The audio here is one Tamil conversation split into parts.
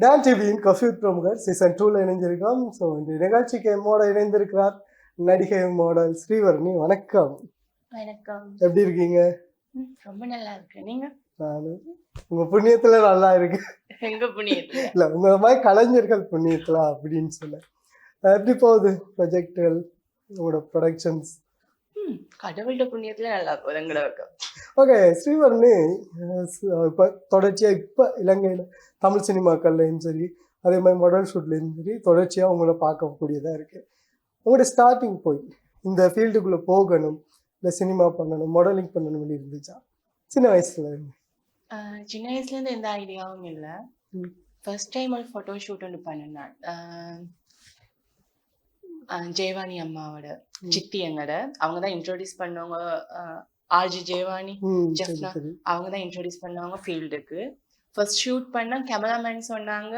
டான் டிவியின் காஃபி வித் பிரமுகர் சீசன் 2ல இணைஞ்சிருக்கோம். ஸோ இந்த நிகழ்ச்சிக்கு எம்மோட இணைந்திருக்கிறார் நடிகை மாடல் ஸ்ரீவர்ணி. வணக்கம். வணக்கம். எப்படி இருக்கீங்க? ரொம்ப நல்லா இருக்கு. நீங்க? நானு உங்க புண்ணியத்துல நல்லா இருக்கு. எங்க புண்ணியத்துல? இல்ல உங்க மாதிரி கலைஞர்கள் புண்ணியத்துல அப்படின்னு சொல்ல. எப்படி போகுது ப்ரொஜெக்டுகள், உங்களோட ப்ரொடக்ஷன்ஸ்? கடவுளோட புண்ணியத்துல நல்லா போகுது எங்களுக்கு. ஓகே, ஸ்ரீவர்ணி இப்போ தொடர்ச்சியாக இப்போ இலங்கையில் தமிழ் சினிமாக்கள்லையும் சரி, அதே மாதிரி மாடல் ஷூட்லேயும் சரி தொடர்ச்சியாக உங்களை பார்க்கக்கூடியதாக இருக்குது. உங்களோட ஸ்டார்டிங் பாயிண்ட் இந்த ஃபீல்டுக்குள்ளே போகணும், இல்லை சினிமா பண்ணணும், மாடலிங் பண்ணணும்னு இருந்துச்சா சின்ன வயசுல இருந்து? சின்ன வயசுலேருந்து எந்த ஐடியாவும் இல்லை. ஃபர்ஸ்ட் டைம் ஒரு ஃபோட்டோ ஷூட் ஒன்று பண்ணினேன். ஜெயவாணி அம்மாவோட சித்தி எங்கட அவங்க தான் இன்ட்ரோடியூஸ் பண்ணவங்க. ஆர்ஜி ஜெயவாணி ஜெஃப்னா அவங்க தான் இன்ட்ரோடியூஸ் பண்ணவங்க ஃபீல்டுக்கு. ஃபர்ஸ்ட் ஷூட் பண்ண கேமராமேன் சொன்னாங்க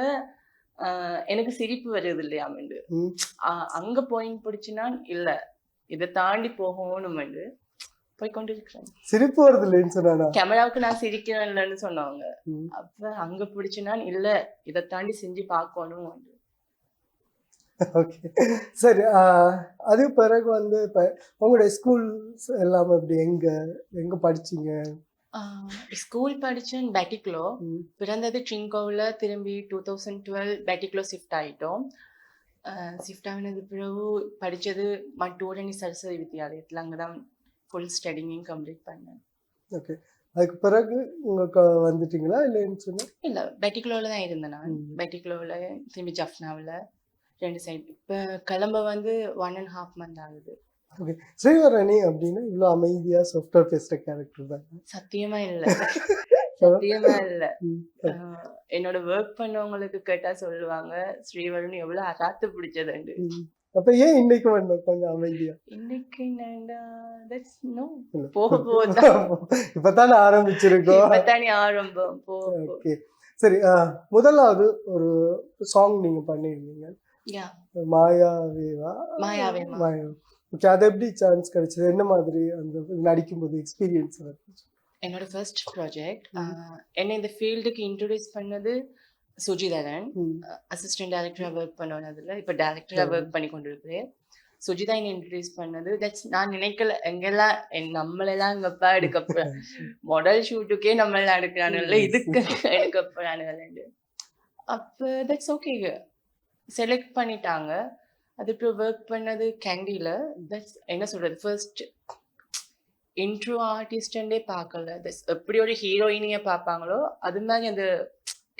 எனக்கு சிரிப்பு வருது இல்லையாமண்டு. அங்க பாயிண்ட் பிடிச்சுனா இல்ல இதை தாண்டி போகணும்னு போய் கொண்டு இருக்கிறேன். சிரிப்பு வருது இல்லைன்னு சொன்னா கேமராவுக்கு நான் சிரிக்கிறேன் இல்லைன்னு சொன்னாங்க. அப்ப அங்க பிடிச்சுனா இல்ல இதை தாண்டி செஞ்சு பார்க்கணும். ஓகே, சரி. அது பிறகு வந்து இப்போ உங்களுடைய ஸ்கூல்ஸ் எல்லாமே எப்படி எங்கே படிச்சிங்க? ஸ்கூல் படித்தேன் பேட்டிக்லோ. பிறந்தது ட்ரிங்கோவில். திரும்பி 2012 பேட்டிக்லோ ஷிஃப்ட் ஆகிட்டோம். ஷிஃப்ட் ஆகினது பிறகு படித்தது மட்டூரணி சரஸ்வதி வித்யாலயத்தில். அங்கே தான் ஃபுல் ஸ்டடிங்கையும் கம்ப்ளீட் பண்ணேன். ஓகே, அதுக்கு பிறகு உங்களுக்கு வந்துட்டீங்களா இல்லைன்னு சொன்னால்? இல்லை, பேட்டிக்லோவில் தான் இருந்தேன் நான். பேட்டிக்லோவில் திரும்பி ஜஃப்னாவில் 2 சைடு. இப்போ கிளம்ப வந்து 1.5 month ஆகுது. ஓகே, ஸ்ரீவர்ணி அப்படின்னா இவ்வளோ அமைதியாக சாஃப்ட்வேர் பேசுகிற கேரக்டர் தான்? சத்தியமா இல்லை, சத்தியமா இல்லை. என்னோட ஒர்க் பண்ணவங்களுக்கு கேட்டா சொல்லுவாங்க ஸ்ரீவர்ணி எவ்வளவு அராத்து பிடிச்சதுண்டு. அப்ப ஏன் இன்னைக்கு வந்து கொஞ்சம் அமைதியா? இன்னைக்கு போக போதான் இப்பதானே ஆரம்பிச்சிருக்கோம். இப்பதானே ஆரம்பம். ஓகே, சரி. முதலாவது ஒரு சாங் நீங்க பண்ணிருந்தீங்க, மாயாவேவா? மாயாவே. ஓகே, அது எப்படி சான்ஸ் கிடைச்சது? என்ன மாதிரி அந்த நடிக்கும்போது எக்ஸ்பீரியன்ஸ்? என்னோட ஃபர்ஸ்ட் ப்ராஜெக்ட். என்னை இந்த ஃபீல்டுக்கு இன்ட்ரோடியூஸ் பண்ணது சுஜிதரன். அசிஸ்டன்ட் டைரக்டராக ஒர்க் பண்ணதில் இப்போ டைரக்டராக ஒர்க் பண்ணி கொண்டு இருக்கிறேன். சுஜிதா என்னை இன்ட்ரடியூஸ் பண்ணது. தட்ஸ் நான் நினைக்கல எங்கெல்லாம் நம்மளெல்லாம் எங்கப்பா எடுக்கப்ப மாடல் ஷூட்டுக்கே நம்மளாம் எடுக்கிறானுல்ல, இதுக்கு எடுக்கப்படானுங்க. அப்போ தட்ஸ் ஓகே, செலக்ட் பண்ணிட்டாங்க. அதுக்கு ஒர்க் பண்ணது கேண்டியில். தட்ஸ் என்ன சொல்கிறது, ஃபர்ஸ்ட் இன்ட்ரோ ஆர்டிஸ்டே பார்க்கல. தட்ஸ் எப்படி ஒரு ஹீரோயினியை பார்ப்பாங்களோ அது மாதிரி அந்த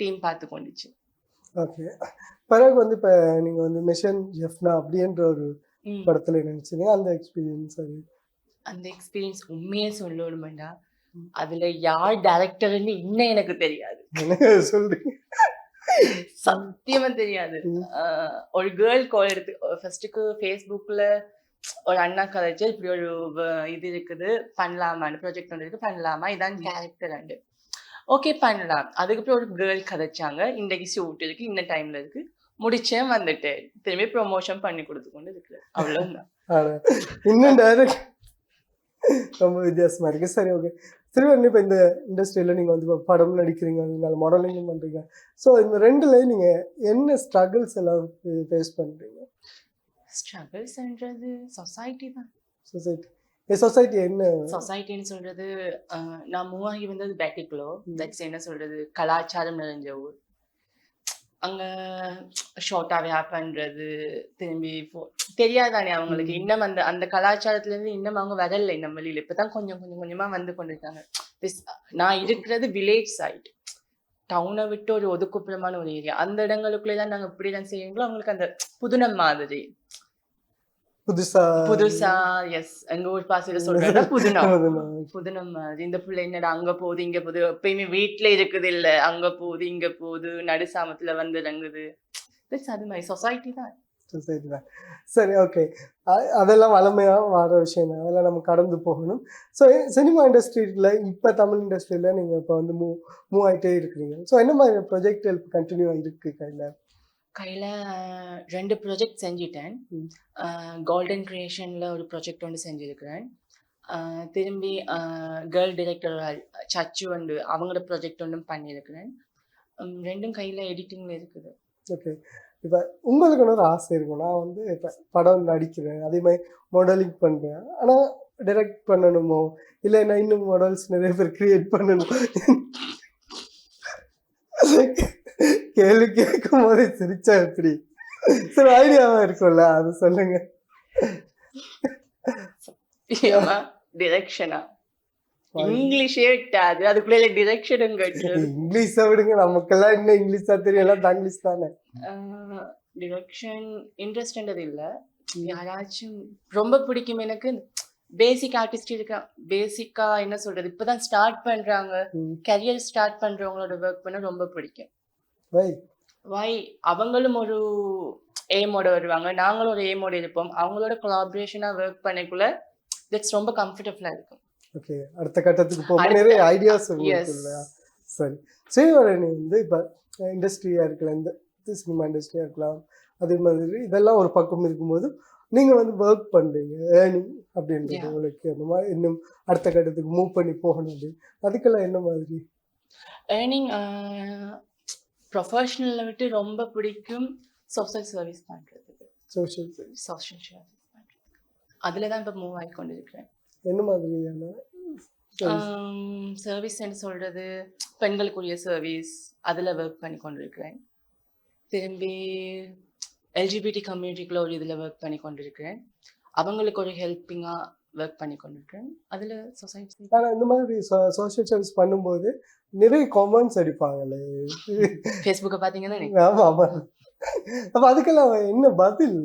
டீம் பார்த்து கொண்டுச்சு. ஓகே, பிறகு வந்து இப்போ நீங்கள் வந்து மிஷன் ஜெஃப்னா அப்படின்ற ஒரு படத்தில் நினைச்சீங்க, அந்த எக்ஸ்பீரியன்ஸ்? அந்த எக்ஸ்பீரியன்ஸ் உண்மையே சொல்லணுமெண்டா அதுல யார் டைரக்டர்னு இன்னும் எனக்கு தெரியாது. சொல்றீங்க? சத்தியமா தெரியாது. ஒரு கேர்ள் கால் எடுத்து ஃபர்ஸ்ட்டுக்கு ஃபேஸ்புக்கில் ஒரு அண்ணா கதைச்சு இப்படி ஒரு இது இருக்குது பண்ணலாமான்னு, ப்ராஜெக்ட் ஒன்று இருக்குது பண்ணலாமா, இதான் கேரக்டர் அண்டு. ஓகே பண்ணலாம். அதுக்கப்புறம் ஒரு கேர்ள் கதைச்சாங்க, இன்றைக்கு ஷூட் இருக்கு, இந்த டைம்ல இருக்கு, முடிச்சேன், வந்துட்டேன், திரும்பி ப்ரொமோஷன் பண்ணி கொடுத்து கொண்டு இருக்கு. அவ்வளவுதான். இன்னும் டைரக்ட் ரொம்ப வித்தியாசமா இருக்கு. சரி, ஓகே. திரும்ப இப்போ இந்த இண்டஸ்ட்ரியில் நீங்கள் வந்து படம் நடிக்கிறீங்க, நீங்கள் மாடலிங்கும் பண்ணுறீங்க. ஸோ இந்த ரெண்டுலேயும் நீங்கள் என்ன ஸ்ட்ரகிள்ஸ் எல்லாம் ஃபேஸ் பண்ணுறீங்க? ஸ்ட்ரகிள்ஸ்ன்றது சொசைட்டி தான். சொசைட்டி என்ன சொசைட்டின்னு சொல்றது, நான் மூவ் ஆகி வந்தது பேட்டிக்லோ. தட்ஸ் என்ன சொல்றது, கலாச்சாரம் நிறைஞ்ச ஊர். அங்க ஷார்ட்டா வேர் பண்றது, திரும்பி தெரியாதானே அவங்களுக்கு. இன்னும் அந்த அந்த கலாச்சாரத்துல இருந்து இன்னும் அவங்க வரல இந்த வழியில. இப்பதான் கொஞ்சம் கொஞ்சமா வந்து கொண்டிருக்காங்க. நான் இருக்கிறது வில்லேஜ் சைட், டவுனை விட்டு ஒரு ஒதுக்குப்புறமான ஒரு ஏரியா. அந்த இடங்களுக்குள்ளேதான் நாங்க இப்படிதான் செய்யுங்களோ அவங்களுக்கு அந்த புதுனம் மாதிரி புதுசா. எஸ், எங்க ஊர் பாசையில சொல்றதா புதுனம் மாதிரி. இந்த பிள்ளை என்னடா அங்க போகுது இங்க போகுது, எப்பயுமே வீட்டுல இருக்குது இல்ல, அங்க போகுது இங்க போகுது, நடுசாமத்துல வந்து இறங்குது. அது மாதிரி சொசைட்டி தான். சரி, ஓகே. அதெல்லாம் வளமையாக வர விஷயம் தான், அதெல்லாம் நம்ம கடந்து போகணும். ஸோ சினிமா இண்டஸ்ட்ரியில் இப்போ தமிழ் இண்டஸ்ட்ரியில் நீங்கள் இப்போ வந்து மூவ் ஆகிட்டே இருக்கிறீங்க. ஸோ என்ன மாதிரி ப்ரொஜெக்ட் கண்டினியூ ஆகிருக்கு கையில் 2 ப்ராஜெக்ட் செஞ்சிட்டேன். கோல்டன் கிரியேஷனில் ஒரு ப்ராஜெக்ட் ஒன்று செஞ்சுருக்கிறேன். திரும்பி கேர்ள் டிரெக்டர் சச்சு அவங்களோட ப்ராஜெக்ட் ஒன்றும் பண்ணியிருக்கிறேன். ரெண்டும் கையில எடிட்டிங்ல இருக்குது. ஓகே. இப்போ உங்களுக்குன்னு ஒரு ஆசை இருக்கும். நான் வந்து இப்போ படம் நடிக்கிறேன், அதே மாதிரி மாடலிங் பண்ணுறேன். ஆனால் டைரக்ட் பண்ணணுமோ, இல்லை நான் இன்னும் மாடல்ஸ் நிறைய பேர் கிரியேட் பண்ணணும். கேள்வி கேட்கும் போதே சிரிச்சா எப்படி? சரி, ஐடியாவா இருக்கும்ல, அது சொல்லுங்க. டிரெக்ஷனா இங்கிலீஷே விட்டாது, அதுக்குள்ள டிரெக்ஷனும் கட்டுறது. இங்கிலீஷை விடுங்க, நமக்கெல்லாம் இன்னும் இங்கிலீஷ் தான் தெரியும், எல்லாம் தங்கிலீஷ் தானே. டிரெக்ஷன் இன்ட்ரெஸ்ட்ன்றது இல்ல, யாராச்சும் ரொம்ப பிடிக்கும் எனக்கு. பேசிக் ஆர்டிஸ்ட் இருக்கா, பேசிக்கா என்ன சொல்றது, இப்பதான் ஸ்டார்ட் பண்றாங்க, கரியர் ஸ்டார்ட் பண்றவங்களோட ஒர்க் பண்ண ரொம்ப பிடிக்கும். வை அவங்களும் ஒரு எய்மோட வருவாங்க, நாங்களும் ஒரு எய்மோட இருப்போம். அவங்களோட கொலாபரேஷனா ஒர்க் பண்ணக்குள்ள தட்ஸ் ரொம்ப கம்ஃபர்டபுளா இருக்கும். ஓகே, அடுத்த கட்டத்துக்கு போக நிறைய ஐடியாஸ் இருக்குல்ல. சரி, ஸ்ரீவரணி வந்து இப்போ இண்டஸ்ட்ரியா இருக்கலாம், இந்த சினிமா இண்டஸ்ட்ரியா இருக்கலாம், அதே மாதிரி இதெல்லாம் ஒரு பக்கம் இருக்கும்போது நீங்க வந்து ஒர்க் பண்றீங்க, ஏர்னிங் அப்படின்றது உங்களுக்கு அந்த மாதிரி இன்னும் அடுத்த கட்டத்துக்கு மூவ் பண்ணி போகணும், அதுக்கெல்லாம் என்ன மாதிரி ஏர்னிங்? ப்ரொஃபஷனலை விட்டு ரொம்ப பிடிக்கும் சோஷியல் சர்வீஸ் பண்ணுறதுக்கு. சோஷியல் சர்வீஸ் பண்ணுறதுக்கு அதில் தான் இப்போ மூவ் ஆகி கொண்டு இருக்கிறேன். என்ன மாதிரியான சர்வீஸ் என்ன சொல்கிறது, பெண்களுக்குரிய சர்வீஸ், அதில் ஒர்க் பண்ணி கொண்டு இருக்கிறேன். திரும்பி எல்ஜிபிடி கம்யூனிட்டிக்குள்ள ஒரு இதில் ஒர்க் பண்ணி கொண்டு இருக்கிறேன். அவங்களுக்கு ஒரு ஹெல்ப்பிங்காக ஒர்க் பண்ணி கொண்டிருக்கேன். அதில் சொசைட்டி. ஆனால் இந்த மாதிரி சோஷியல் சர்வீஸ் பண்ணும்போது நிறைய கமெண்ட்ஸ் அடிப்பாங்களே ஃபேஸ்புக்கை பார்த்தீங்கன்னா. ஆமாம் ஆமாம். அப்போ அதுக்கெல்லாம் என்ன பதில்?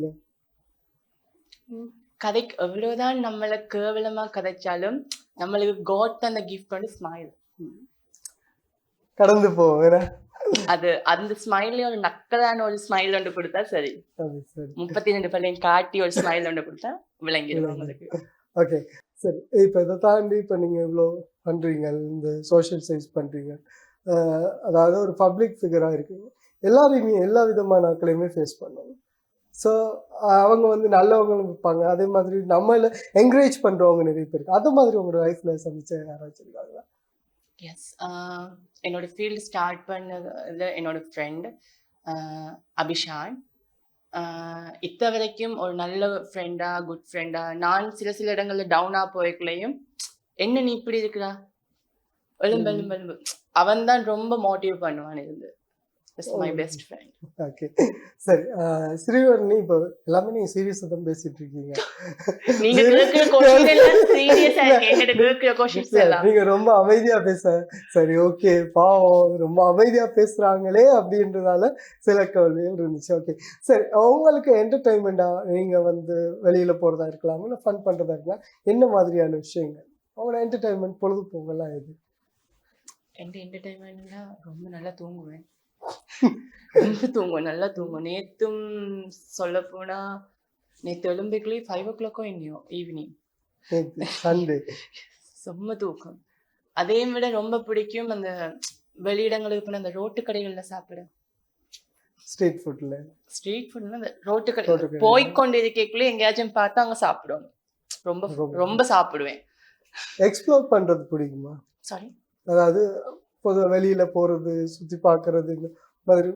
கதைக்கு எவ்வளோதான் நம்மளை கேவலமாக கதைச்சாலும் நம்மளுக்கு காட் தந்த கிஃப்ட் வந்து ஸ்மைல். கடந்து போவேன். அது அந்த ஸ்மைல்ல ஒரு நக்கலான ஒரு ஸ்மைல் ஒன்று கொடுத்தா சரி, 32 பல்லையும் காட்டி ஒரு ஸ்மைல் ஒன்று கொடுத்தா விளங்கிடும் உங்களுக்கு. ஓகே, சரி. இப்போ இதை தாண்டி இப்போ நீங்கள் இவ்வளோ பண்ணுறீங்க, இந்த சோஷியல் சர்வீஸ் பண்ணுறீங்க, அதாவது ஒரு பப்ளிக் ஃபிகராக இருக்குங்க, எல்லாரையுமே எல்லா விதமான ஆட்களையுமே ஃபேஸ் பண்ணணும். ஸோ அவங்க வந்து நல்லவங்களும் இருப்பாங்க, அதே மாதிரி நம்மள என்கரேஜ் பண்ணுறவங்க நிறைய பேர் இருக்கு. அது மாதிரி உங்களோட லைஃப்பில் சந்திச்ச யாராச்சும் இருக்காங்களா? எஸ், என்னோட ஃபீல்டு ஸ்டார்ட் பண்ணது என்னோட ஃப்ரெண்ட் அபிஷான். இத்த வரைக்கும் ஒரு நல்ல ஃப்ரெண்டா, குட் ஃப்ரெண்டா, நான் சில இடங்கள்ல டவுனாக போய்க்குள்ளேயும் என்ன நீ இப்படி இருக்கிறா, எலும்பு எலும்பு எலும்பு, அவன் தான் ரொம்ப மோட்டிவ் பண்ணுவான். இருந்து மை பெஸ்ட் ஃப்ரெண்ட். ஓகே, சரி. ஸ்ரீவரணி, இப்போ எல்லாமே நீங்கள் சீரியஸாக தான் பேசிட்டு இருக்கீங்க. நீங்க ரொம்ப அமைதியா பேச, சரி ஓகே, பாவம் ரொம்ப அமைதியா பேசுறாங்களே அப்படின்றதால சில கவலைகள் இருந்துச்சு. ஓகே, சரி. உங்களுக்கு என்டர்டைன்மெண்டா நீங்க வந்து வெளியில போறதா இருக்கலாம், இல்லை ஃபன் பண்றதா இருக்கலாம், என்ன மாதிரியான விஷயங்கள் உங்களோட என்டர்டைன்மெண்ட் பொழுதுபோக்கெல்லாம் எது? என் என்டர்டைன்மெண்ட்னா ரொம்ப நல்லா தூங்குவேன். நல்லா தூங்குவேன். நேத்தும் சொல்ல போனா நேற்று எலும்புக்குள்ளே 5 o'clock என்னையோ ஈவினிங் சண்டே செம்ம தூக்கம். அதே விட ரொம்ப பிடிக்கும் அந்த வெளியிடங்களுக்கு போன அந்த ரோட்டு கடைகள்ல சாப்பிட. ஸ்ட்ரீட் ஃபுட்ல அந்த ரோட்டு கடை போய்கொண்டிருக்கக்குள்ளே எங்கேயாச்சும் பார்த்து அங்க சாப்பிடுவோம். ரொம்ப ரொம்ப சாப்பிடுவேன். எக்ஸ்ப்ளோர் பண்றது பிடிக்குமா? சாரி, அதாவது பொதுவாக வெளியில போறது, சுத்தி பார்க்கறது, இந்த மாதிரி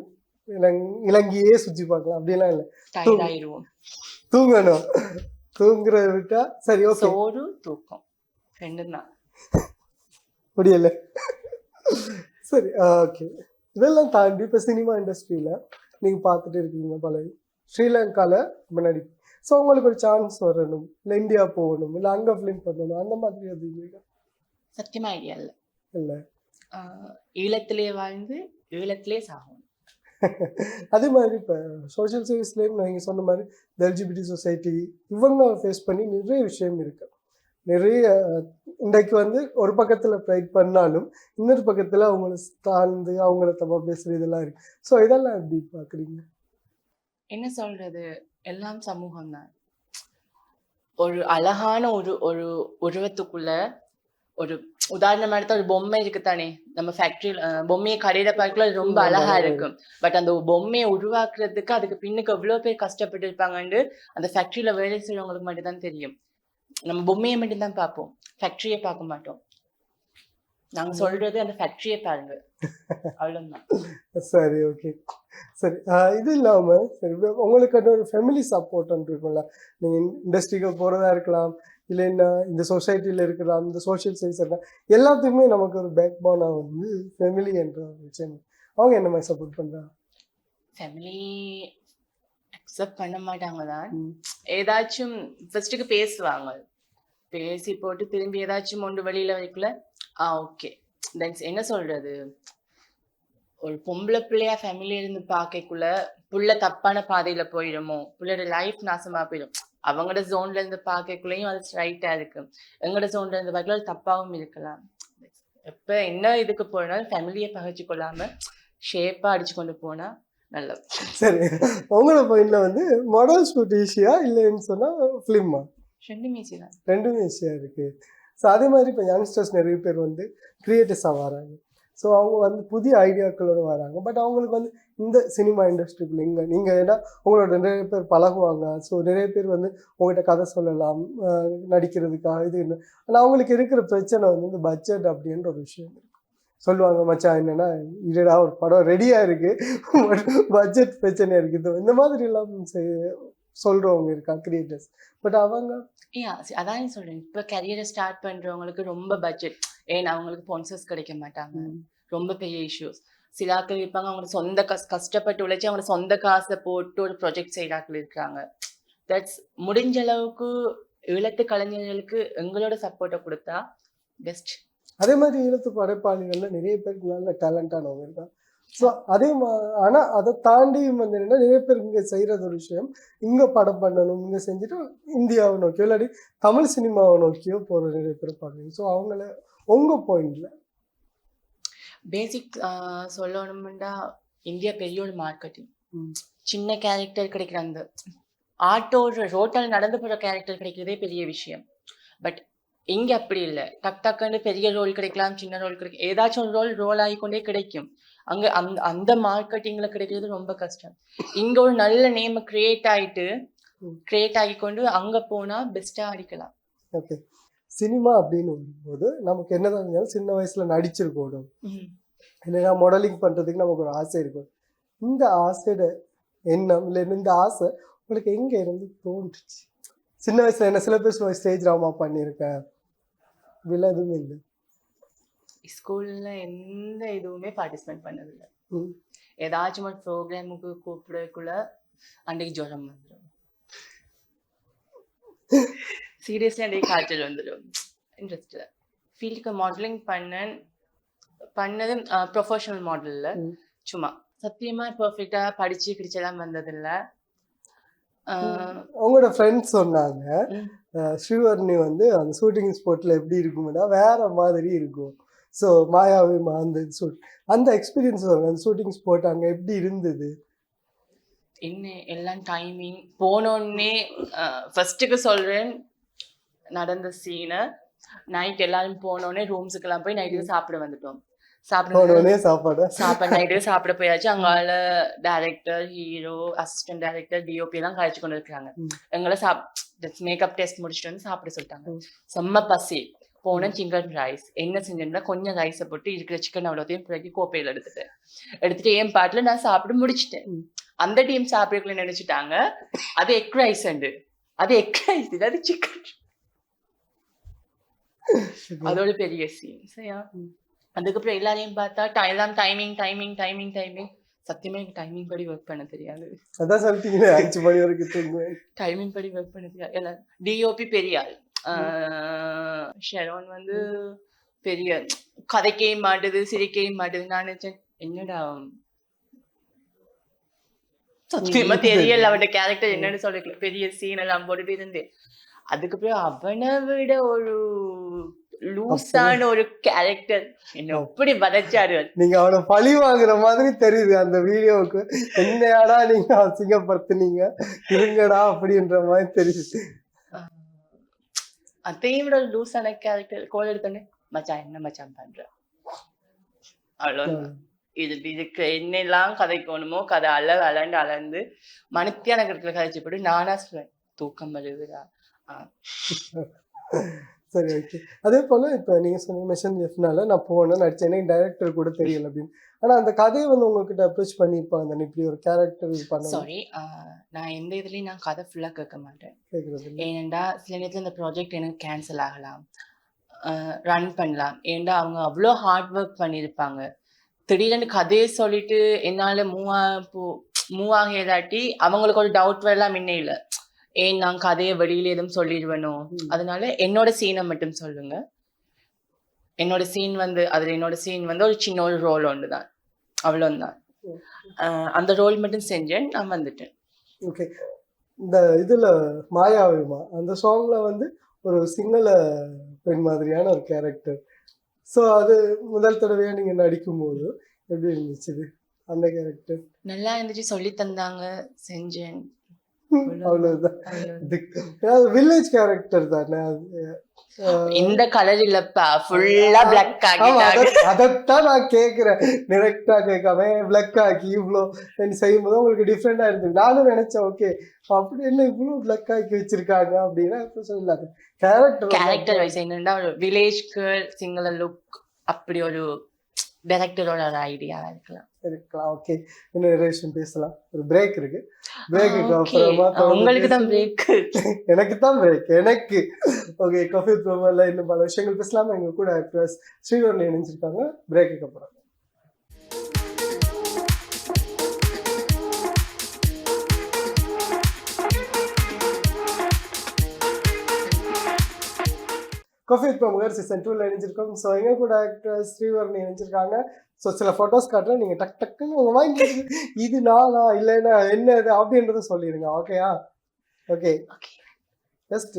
இலங்கையே சுத்தி பார்க்கலாம் அப்படிலாம் இல்லை, தூங்கணும். தூங்குறத விட்டா சரி, ஓகே, ஒரு தூக்கம் ரெண்டும் தான் முடியல. சரி, ஓகே. இதெல்லாம் தாண்டி இப்போ சினிமா இண்டஸ்ட்ரியில நீங்க பார்த்துட்டு இருக்கீங்க, பல ஸ்ரீலங்கால முன்னாடி. ஸோ உங்களுக்கு ஒரு சான்ஸ் வரணும், இல்லை இந்தியா போகணும், இல்லை அங்கே ஃபிலிம் பண்ணணும், அந்த மாதிரி அது இல்லையா? சத்தியமா ஐடியா இல்லை. இல்லை, ஈழத்திலே வாழ்ந்து ஈழத்திலே சாகணும். அதே மாதிரி இப்போ சோஷியல் சர்வீஸ்லேயும் நீங்கள் சொன்ன மாதிரி இந்த எல்ஜிபிடி சொசைட்டி இவங்க ஃபேஸ் பண்ணி நிறைய விஷயம் இருக்கு. நிறைய இன்றைக்கு வந்து ஒரு பக்கத்தில் ப்ரைட் பண்ணாலும் இன்னொரு பக்கத்தில் அவங்கள தாழ்ந்து அவங்கள தப்பா பேசுறது இதெல்லாம் இருக்கு. ஸோ இதெல்லாம் எப்படி பார்க்குறீங்க? என்ன சொல்றது, எல்லாம் சமூகம் தான். ஒரு அழகான ஒரு உருவத்துக்குள்ள ஒரு உதாரணமா எடுத்தா ஒரு பொம்மை இருக்குத்தானே, நம்ம ஃபேக்டரியில பொம்மையை கடையில பார்க்கல ரொம்ப அழகா இருக்கும். பட் அந்த பொம்மையை உருவாக்குறதுக்கு அதுக்கு பின்னுக்கு எவ்வளவு பேர் கஷ்டப்பட்டு இருப்பாங்கன்னு அந்த ஃபேக்டரியில வேலை செய்யறவங்களுக்கு மட்டும்தான் தெரியும். நம்ம பொம்மையை மட்டும்தான் பார்ப்போம், ஃபேக்டரியை பார்க்க மாட்டோம். நாங்க சொல்றது அந்த ஃபேக்டரியை பாருங்க, அவ்வளவுதான். சரி, ஓகே. சரி, இது இல்லாம சரி உங்களுக்கு ஒரு ஃபேமிலி சப்போர்ட்ன்னு இருக்கும்ல. நீங்க இண்டஸ்ட்ரிக்கு போறதா இருக்கலாம், இல்லைன்னா இந்த சொசைட்டில இருக்கலாம், இந்த சோஷியல் சர்வீஸ் இருக்கலாம். எல்லாத்துக்குமே நமக்கு ஒரு பேக் போனா வந்து ஃபேமிலி என்ற ஒரு விஷயம். அவங்க என்ன மாதிரி சப்போர்ட் பண்றாங்க? ஃபேமிலி அக்செப்ட் பண்ண மாட்டாங்க தான். ம். ஏதாச்சும் ஃபர்ஸ்ட்டுக்கு பேசுவாங்க. பேசி போட்டு திரும்பி ஏதாச்சும் ஒன்று வெளியில வைக்கல, ஓகே. தென் என்ன சொல்றது? ஒரு பொம்பளை பிள்ளையா ஃபேமிலியில இருந்து பார்க்கக்குள்ள, புள்ள தப்பான பாதையில போயிடுமோ, புள்ளையோட லைஃப் நாசமா போயிடும். அவங்களோட ஜோன்ல இருந்து பார்க்கக்குள்ளயும் அது ரைட்டா இருக்கு. எங்களோட ஜோன்ல இருந்து பார்க்கல அது தப்பாவும் இருக்கலாம். எப்ப என்ன இதுக்கு போனாலும் ஃபேமிலியை பகைச்சு கொள்ளாம ஷேப்பா அடிச்சு கொண்டு போனா நல்லது. சரி, உங்களோட பாயிண்ட்ல வந்து மாடல் ஷூட் ஈஸியா இல்லைன்னு சொன்னா ஃபிலிமா? ரெண்டுமே ஈஸிதான். ரெண்டுமே ஈஸியா இருக்கு. ஸோ அதே மாதிரி இப்போ யங்ஸ்டர்ஸ் நிறைய பேர் வந்து கிரியேட்டர்ஸாக வராங்க. ஸோ அவங்க வந்து புதிய ஐடியாக்களோடு வராங்க. பட் அவங்களுக்கு வந்து இந்த சினிமா இண்டஸ்ட்ரிக்குள்ள நீங்கள் ஏன்னா உங்களோட நிறைய பேர் பழகுவாங்க. ஸோ நிறைய பேர் வந்து உங்கள்கிட்ட கதை சொல்லலாம் நடிக்கிறதுக்காக இது. ஆனால் அவங்களுக்கு இருக்கிற பிரச்சனை வந்து இந்த பட்ஜெட் அப்படின்ற ஒரு விஷயம் இருக்கு. சொல்லுவாங்க, மச்சான் என்னன்னா இல்லைடா ஒரு படம் ரெடியாக இருக்குது, பட்ஜெட் பிரச்சனையாக இருக்குது. இந்த மாதிரி எல்லாம் சொல்கிறவங்க இருக்காங்க கிரியேட்டர்ஸ். பட் அவங்க அதான் சொல்றேன். இப்ப கரியரை ஸ்டார்ட் பண்றவங்களுக்கு ரொம்ப பட்ஜெட், ஏன்னா அவங்களுக்கு ஸ்பான்சர்ஸ் கிடைக்க மாட்டாங்க. ரொம்ப பெரிய இஷ்யூஸ். சில ஆட்கள் இருப்பாங்க, அவங்க சொந்த கஷ்டப்பட்டு உழைச்சி அவங்க சொந்த காசை போட்டு ஒரு ப்ராஜெக்ட் செய்யறாக்கள் இருக்காங்க. தட்ஸ் முடிஞ்ச அளவுக்கு இழத்து கலைஞர்களுக்கு எங்களோட சப்போர்ட்டை கொடுத்தா பெஸ்ட். அதே மாதிரி ஈழத்து படைப்பாளிகள்ல நிறைய பேருக்கு நல்ல டேலண்டானவங்க இருக்காங்க. ஸோ அதே ஆனால் அதை தாண்டியும் வந்து என்னன்னா நிறைய பேர் இங்கே செய்கிறது ஒரு விஷயம், இங்கே படம் பண்ணணும், இங்கே செஞ்சுட்டு இந்தியாவை நோக்கியோ இல்லாட்டி தமிழ் சினிமாவை நோக்கியோ போகிற நிறைய பேர் பார்க்குறீங்க. ஸோ அவங்கள உங்கள் பாயிண்ட்ல பேசிக் சொல்லணும்னா இந்தியா பெரிய ஒரு மார்க்கெட்டிங். சின்ன கேரக்டர் கிடைக்கிற அந்த ரோட்டில் நடந்து போகிற கேரக்டர் கிடைக்கிறதே பெரிய விஷயம். பட் இங்க அப்படி இல்லை. டக்குன்னு பெரிய ரோல் கிடைக்கலாம், சின்ன ரோல் கிடைக்கும், ஏதாச்சும் ஒரு ரோல் ஆகிக்கொண்டே கிடைக்கும். அங்க அந்த மார்க்கெட்டிங்ல கிடைக்கிறது ரொம்ப கஷ்டம். இங்க ஒரு நல்ல நேம் கிரியேட் ஆகிக்கொண்டு அங்க போனா பெஸ்டா அடிக்கலாம். ஓகே, சினிமா அப்படின்னு வரும்போது நமக்கு என்னதான் இருந்தாலும் சின்ன வயசுல நடிச்சிருக்கணும், இல்லைன்னா மாடலிங் பண்றதுக்கு நமக்கு ஒரு ஆசை இருக்கும். இந்த ஆசையோட எண்ணம் இல்லை இந்த ஆசை உங்களுக்கு எங்க இருந்து தோன்றுச்சு? சின்ன வயசுல என்ன சில பேர் ஸ்டேஜ் ட்ராமா பண்ணியிருக்கேன், இல்லை எதுவுமே இல்லை. ஸ்கூல்ல எந்த இதுவுமே பார்ட்டிசிபேட் பண்ணதில்லை. ஏதாச்சும் ஒரு ப்ரோக்ராமுக்கு கூப்பிடக்குள்ள அன்றைக்கு ஜுரம் வந்துடும், சீரியஸ்லி அன்றைக்கு காய்ச்சல் வந்துடும். இன்ட்ரெஸ்ட் ஃபீல்டுக்கு மாடலிங் பண்ணது ப்ரொஃபஷனல் மாடலில் சும்மா சத்தியமா பெர்ஃபெக்டா படிச்சு கிடிச்செல்லாம் வந்ததில்லை. உங்களோட ஃப்ரெண்ட்ஸ் சொன்னாங்க ஸ்ரீவர்ணி வந்து அந்த ஷூட்டிங் ஸ்பாட்ல எப்படி இருக்கும்னா வேற மாதிரி இருக்கும். ஸோ மாயாவி அந்த எக்ஸ்பீரியன்ஸ் அந்த ஷூட்டிங் ஸ்பாட் அங்கே எப்படி இருந்தது? என்ன எல்லாம் டைமிங் போனோடனே ஃபர்ஸ்ட்டுக்கு சொல்றேன், நடந்த சீனை நைட் எல்லாரும் போனோடனே ரூம்ஸுக்கெல்லாம் போய் நைட்டுக்கு சாப்பிட வந்துட்டோம். சாப்பாடு நைட்டு சாப்பிட போயாச்சு. அங்கால director, hero, assistant director, DOP எல்லாம் கழிச்சு கொண்டு இருக்காங்க. எங்களை மேக்கப் டெஸ்ட் முடிச்சுட்டு வந்து சாப்பிட சொல்லிட்டாங்க. செம்ம பசி. போன சிக்கன் ரைஸ் என்ன செஞ்சேன்னா கொஞ்சம் ரைஸை போட்டு இருக்கிற சிக்கன் அவ்வளோத்தையும் பிறகு கோப்பையில் எடுத்துட்டு என் பாட்டுல நான் சாப்பிட முடிச்சிட்டேன். அந்த டீம் சாப்பிடக்குள்ள நினைச்சிட்டாங்க அது எக் ரைஸ் உண்டு. அது எக் ரைஸ் இல்லை, அது சிக்கன். அதோட பெரிய சீன். சரியா? அதுக்கப்புறம் எல்லாரையும் பார்த்தா எல்லாம் டைமிங். சத்தியமா எனக்கு டைமிங் படி ஒர்க் பண்ண தெரியாது. அதான் சொல்லிட்டீங்களே 5 மணி வரைக்கும் டைமிங் படி ஒர்க் பண்ண தெரியாது. எல்லாம் டிஓபி பெரிய ஆள், ஷெரோன் வந்து பெரிய கதைக்கே மாட்டுது, சிரிக்கே மாட்டுது. நான் நினைச்சேன் என்னடா சத்தியமா தெரியல அவனோட கேரக்டர் என்னன்னு சொல்லிக்கல. பெரிய சீன் எல்லாம் போட்டுட்டு இருந்தேன். அதுக்கப்புறம் அவனை விட ஒரு லூசான ஒரு கேரக்டர் என்ன எப்படி வதச்சாரு. நீங்க அவனை பழி வாங்குற மாதிரி தெரியுது அந்த வீடியோவுக்கு. என்னடா நீங்க அசிங்கப்படுத்துனீங்க இருங்கடா அப்படின்ற மாதிரி தெரியுது. அதையும் விட லூசான கேரக்டர் கோல் எடுத்தோன்னே மச்சான் என்ன மச்சான் பண்ற, அவ்வளவுதான். இதுக்கு என்னெல்லாம் கதைக்கணுமோ கதை அளந்து மனுத்தியான கருத்துல கதைச்சு போட்டு நானா சொல்றேன் தூக்கம் வருதுடா. சரி ஓகே. அதே போல் இப்போ நீங்கள் சொன்னீங்க மெஷன் எஃப்னால நான் போனேன் நடிச்சேன், எனக்கு டைரக்டர் கூட தெரியல அப்படின்னு. ஆனால் அந்த கதையை வந்து உங்ககிட்ட அப்ரோச் பண்ணியிருப்பாங்க தானே, இப்படி ஒரு கேரக்டர் பண்ண சாரி, நான் எந்த இதுலேயும் நான் கதை ஃபுல்லாக கேட்க மாட்டேன். கேட்குறது இல்லை. ஏனெண்டா சில நேரத்தில் இந்த ப்ராஜெக்ட் எனக்கு கேன்சல் ஆகலாம், ரன் பண்ணலாம். ஏன்டா அவங்க அவ்வளோ ஹார்ட் ஒர்க் பண்ணியிருப்பாங்க. திடீர்னு கதையை சொல்லிட்டு என்னால் மூவ் ஆக இல்லாட்டி அவங்களுக்கு ஒரு டவுட் வரலாம் முன்னே இல்லை, ஏன் நான் கதையை வெளியில எதுவும் சொல்லிடுவேனோ. அதனால என்னோட சீனை மட்டும் சொல்லுங்க. என்னோட சீன் வந்து அதில் என்னோட சீன் வந்து ஒரு சின்ன ஒரு ரோல் ஒன்று தான், அவ்வளோதான். அந்த ரோல் மட்டும் செஞ்சேன், நான் வந்துட்டேன். ஓகே. இந்த இதில் மாயாவிமா அந்த சாங்கில் வந்து ஒரு சிங்கள பெண் மாதிரியான ஒரு கேரக்டர். ஸோ அது முதல் தடவையாக நீங்கள் நடிக்கும்போது எப்படி இருந்துச்சு இது, அந்த கேரக்டர்? நல்லா இருந்துச்சு, சொல்லி தந்தாங்க, செஞ்சேன். அவ்வளவுதான். வில்லேஜ் கேரக்டர் தானே அது. இந்த கலர் இல்லப்பா, ஃபுல்லா பிளாக் ஆகிட்டாங்க. அதைத்தான் நான் கேட்கிறேன், டிரெக்டா கேட்காம பிளாக் ஆக்கி இவ்வளோ செய்யும்போது உங்களுக்கு டிஃப்ரெண்டா இருந்தது. நானும் நினைச்சேன் ஓகே அப்படி என்ன இவ்வளோ பிளாக் ஆக்கி வச்சிருக்காங்க அப்படின்னா சொல்லாது. கேரக்டர் வைஸ் என்னன்னா வில்லேஜ் கேர்ள் சிங்கள லுக், அப்படி ஒரு டைரக்டரோட ஒரு ஐடியா இருக்கலாம். ஓகே, இன்னும் ரிலேஷன் பேசலாம். ஒரு பிரேக் இருக்கு, பிரேக்குக்கு அப்புறமா உங்களுக்கு தான் பிரேக், எனக்கு தான் பிரேக் எனக்கு. ஓகே, காஃபி ப்ரோமோல இன்னும் பல விஷயங்கள் பேசலாம். எங்க கூட ஆக்ட்ரஸ் ஸ்ரீவர்ணி இணைஞ்சிருக்காங்க. பிரேக்குக்கு அப்புறம் காஃபி ப்ரோமோகர் சீசன் 2ல இணைஞ்சிருக்கோம். ஸோ எங்க கூட ஆக்ட்ரஸ் ஸ்ரீவர்ணி இணைஞ்சிருக்காங்க. ஸோ சில ஃபோட்டோஸ் காட்டுறேன், நீங்கள் டக் டக்குன்னு உங்கள் வாங்கி இது நானா இல்லைன்னா என்ன இது அப்படின்றத சொல்லிடுங்க. ஓகேயா? ஓகே, ஜஸ்ட்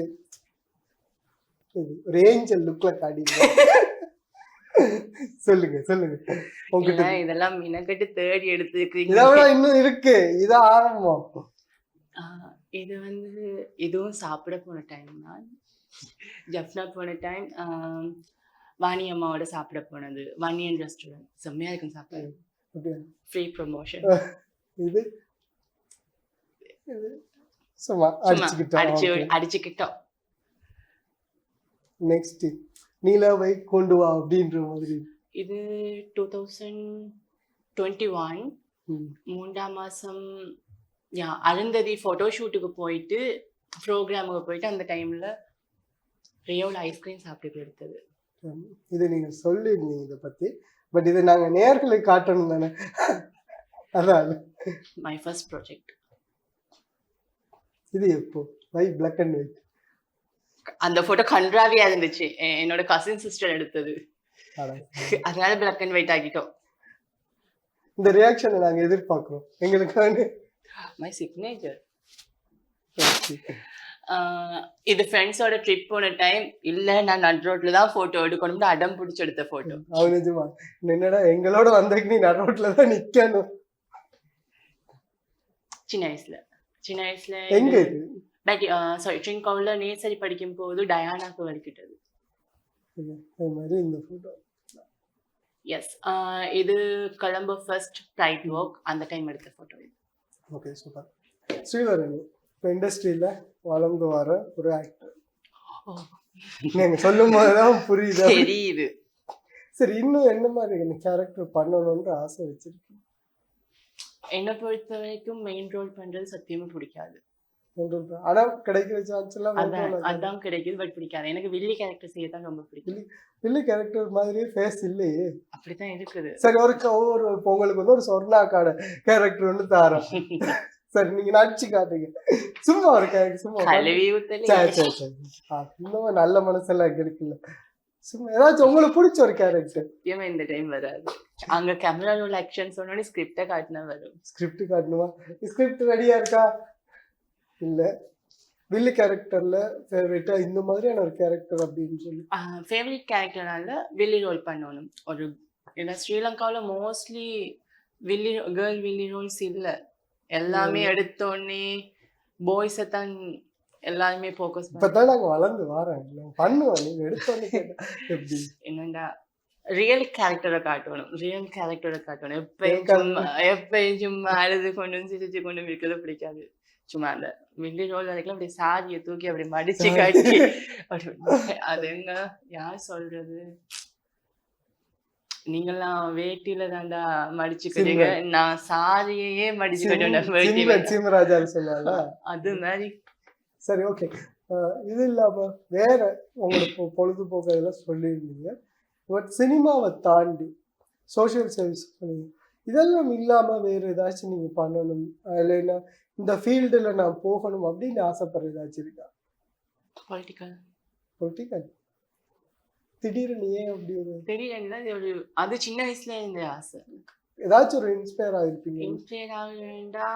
இது ஒரு ஏஞ்சல் லுக்ல காட்டிங்க. சொல்லுங்க சொல்லுங்க. உங்ககிட்ட இதெல்லாம் மினக்கட்டு தேடி எடுத்துக்கிறீங்க. இதெல்லாம் இன்னும் இருக்கு, இதான் ஆரம்பம். இது வந்து இதுவும் சாப்பிட போன டைம் தான், ஜப்னா போன டைம், வாணி அம்மாவோட சாப்பிட போனது, வாணியன் ரெஸ்டாரண்ட். செம்மையா இருக்கும் சாப்பாடு, ஃப்ரீ ப்ரமோஷன். இது சும்மா அடிச்சுக்கிட்டோம். நெக்ஸ்ட் நீலாவை கொண்டு வா அப்படின்ற மாதிரி. இது 2021 3ஆம் மாசம் அருந்ததி ஃபோட்டோஷூட்டுக்கு போயிட்டு ப்ரோக்ராமுக்கு போயிட்டு அந்த டைம்ல ரியோவில் ஐஸ்கிரீம் சாப்பிட்டு எடுத்தது. இது நீங்க சொல்லிருந்தீங்க இதை பத்தி, பட் இது நாங்க நேர்களுக்கு காட்டணும் தானே, அதான் மை ஃபர்ஸ்ட் ப்ராஜெக்ட். இது எப்போ வை பிளாக் அண்ட் ஒயிட்? அந்த போட்டோ கன்றாவியா இருந்துச்சு, என்னோட கசின் சிஸ்டர் எடுத்தது, அதனால பிளாக் அண்ட் ஒயிட் ஆகிட்டோம். இந்த ரியாக்ஷனை நாங்க எதிர்பார்க்கிறோம் எங்களுக்கான. My signature. இது ஃப்ரெண்ட்ஸோட ட்ரிப் போன டைம், இல்ல நான் நட் ரோட்ல தான் போட்டோ எடுக்கணும்னு அடம் பிடிச்சி எடுத்த போட்டோ. அவன் நிஜமா என்னடா எங்களோட வந்தக்கு நீ நட் ரோட்ல தான் நிக்கணும். சின்ன வயசுல எங்க இது? சாரி, ட்ரிங்காவுல நேசரி படிக்கும் போது டயானாக்கு வலிக்கிட்டது. இந்த போட்டோ. எஸ், இது கொலம்போ ஃபர்ஸ்ட் ப்ரைட் வாக், அந்த டைம் எடுத்த போட்டோ இது. Okay, super. ஸ்ரீவரணி இப்போ இண்டஸ்ட்ரியில் வளர்ந்து வர ஒரு ஆக்டர், நீங்கள் சொல்லும் போது தான் புரியுது. சரி, இன்னும் என்ன மாதிரி கேரக்டர் பண்ணணுன்ற ஆசை வச்சிருக்கேன்? என்னை பொறுத்த வரைக்கும் மெயின் ரோல் பண்றது சத்தியமா பிடிக்காது. ஆனா கிடைக்கிற சான்ஸ் எல்லாம் அதான் கிடைக்குது, பட் பிடிக்காது. எனக்கு வில்லி கேரக்டர் செய்யத்தான் ரொம்ப பிடிக்கும். வில்லி கேரக்டர் மாதிரியே ஃபேஸ் இல்லையே. அப்படித்தான் இருக்குது. சரி, ஒவ்வொரு உங்களுக்கு வந்து ஒரு சொர்ணாக்கான கேரக்டர் ஒன்று தாரோம். சரி, நீங்க நடிச்சு காட்டுங்க. சும்மா ஒரு கேரக்டர், சும்மா கழுவி ஊத்தல. இன்னும் நல்ல மனசெல்லாம் இருக்குல்ல, சும்மா ஏதாச்சும் உங்களுக்கு பிடிச்ச ஒரு கேரக்டர். சத்தியமா இந்த டைம் வராது. அங்க கேமரா ரோல் ஆக்ஷன் சொன்னோட ஸ்கிரிப்டை காட்டினா வரும். ஸ்கிரிப்ட் காட்டணுமா? ஸ்கிரிப்ட் ரெடியா இருக்கா? இல்ல, வில்லி கேரக்டர்ல ஃபேவரட்டா இந்த மாதிரியான ஒரு கேரக்டர் அப்படின்னு சொல்லி ஃபேவரட் கேரக்டர்னால வில்லி ரோல் பண்ணணும். ஒரு ஏன்னா ஸ்ரீலங்காவில் மோஸ்ட்லி கேர்ள் வில்லி ரோல்ஸ் இல்லை, எல்லாமே எடுத்தோடனே பாய்ஸை தான் எல்லாருமே ஃபோக்கஸ் பண்ணி. இப்பதான் நாங்க வளர்ந்து வரோம், பண்ணுவோம். நீங்க எடுத்தோடனே எப்படி என்னண்டா ரியல் கேரக்டரை காட்டணும். எப்பயும் சும்மா அழுது கொண்டு சிரிச்சு கொண்டு இருக்கிறது பிடிக்காது. சும்மா அந்த வில்லி ரோல் வரைக்கும் அப்படி சாரியை தூக்கி அப்படி மடிச்சு கட்டி அப்படி அது எங்க யார் சொல்றது, நீங்கெல்லாம் வேட்டியில தாண்டா மடிச்சுக்கிறீங்க, நான் சாரியே மடிச்சு கட்டணும் சீமராஜா சொன்னால அது மாதிரி. சரி, ஓகே. இது இல்லாம வேற உங்களுக்கு பொழுதுபோக்கு இதெல்லாம் சொல்லியிருந்தீங்க. பட் சினிமாவை தாண்டி சோஷியல் சர்வீஸ் பண்ணுவீங்க. இதெல்லாம் இல்லாம வேற ஏதாச்சும் நீங்க பண்ணணும், இல்லைன்னா இந்த ஃபீல்டுல நான் போகணும் அப்படின்னு ஆசைப்படுற ஏதாச்சும் இருக்கா? பொலிட்டிக்கல் திடீர்னு ஏன் அப்படி ஒரு திடீர்னு அது சின்ன வயசுல இருந்த ஆசை. ஏதாச்சும் ஒரு இன்ஸ்பயர் ஆகிருப்பீங்க? இன்ஸ்பயர் ஆகுறா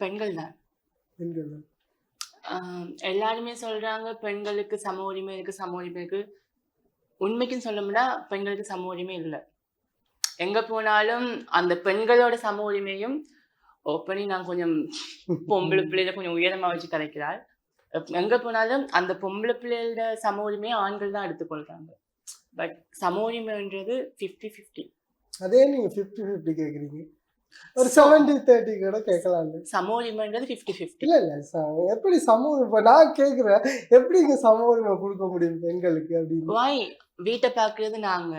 பெண்கள் தான். பெண்கள் தான். எல்லாருமே சொல்றாங்க பெண்களுக்கு சம உரிமை இருக்கு, சம உரிமை இருக்கு. உண்மைக்குன்னு சொல்லணும்னா பெண்களுக்கு சம உரிமை இல்லை. எங்க போனாலும் அந்த பெண்களோட சம உரிமையும் ஓப்பனி நான் கொஞ்சம் பொம்பளை பிள்ளைல கொஞ்சம் உயரமா வச்சு கலைக்கிறாள். எங்க போனாலும் அந்த பொம்பளை பிள்ளைகளோட சம உரிமையை ஆண்கள் தான் எடுத்துக்கொள்றாங்க. பட் சம உரிமைன்றது 50-50. அதே நீங்க 50-50 கேக்குறீங்க, ஒரு 70-30 கூட கேட்கலாம். சம உரிமைன்றது 50-50. இல்ல இல்ல, எப்படி சம உரிமை நான் கேக்குறேன், எப்படி இங்க சம உரிமை கொடுக்க முடியும் பெண்களுக்கு அப்படின்னு? வாய் வீட்டை பாக்குறது நாங்க,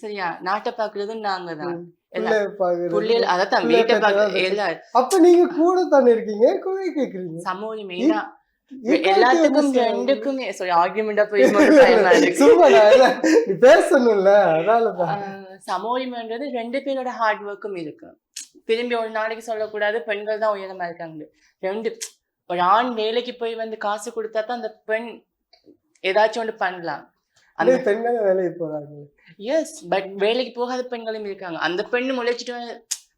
சரியா, நாட்டை பாக்குறது நாங்க தான். அதான் வீட்டை பாக்குறது. அப்ப நீங்க கூட தானே இருக்கீங்க, கூட கேக்குறீங்க. சம உரிமை தான் எல்லாத்துக்கும் ரெண்டுக்கும். ஆர்குமெண்டா போய் பேசணும்ல, அதனால சம உரிமைன்றது 2 பேரோட ஹார்ட் ஒர்க்கும் இருக்கு. திரும்பி ஒரு நாளைக்கு சொல்லக்கூடாது பெண்கள் தான் உயரமா இருக்காங்க. ஒரு ஆண் வேலைக்கு போய் வந்து காசு கொடுத்தா தான் அந்த பெண் ஏதாச்சும் ஒன்று பண்ணலாம். அந்த பெண்கள் வேலைக்கு போறாங்க. எஸ், பட் வேலைக்கு போகாத பெண்களும் இருக்காங்க. அந்த பெண்ணு முளைச்சிட்டு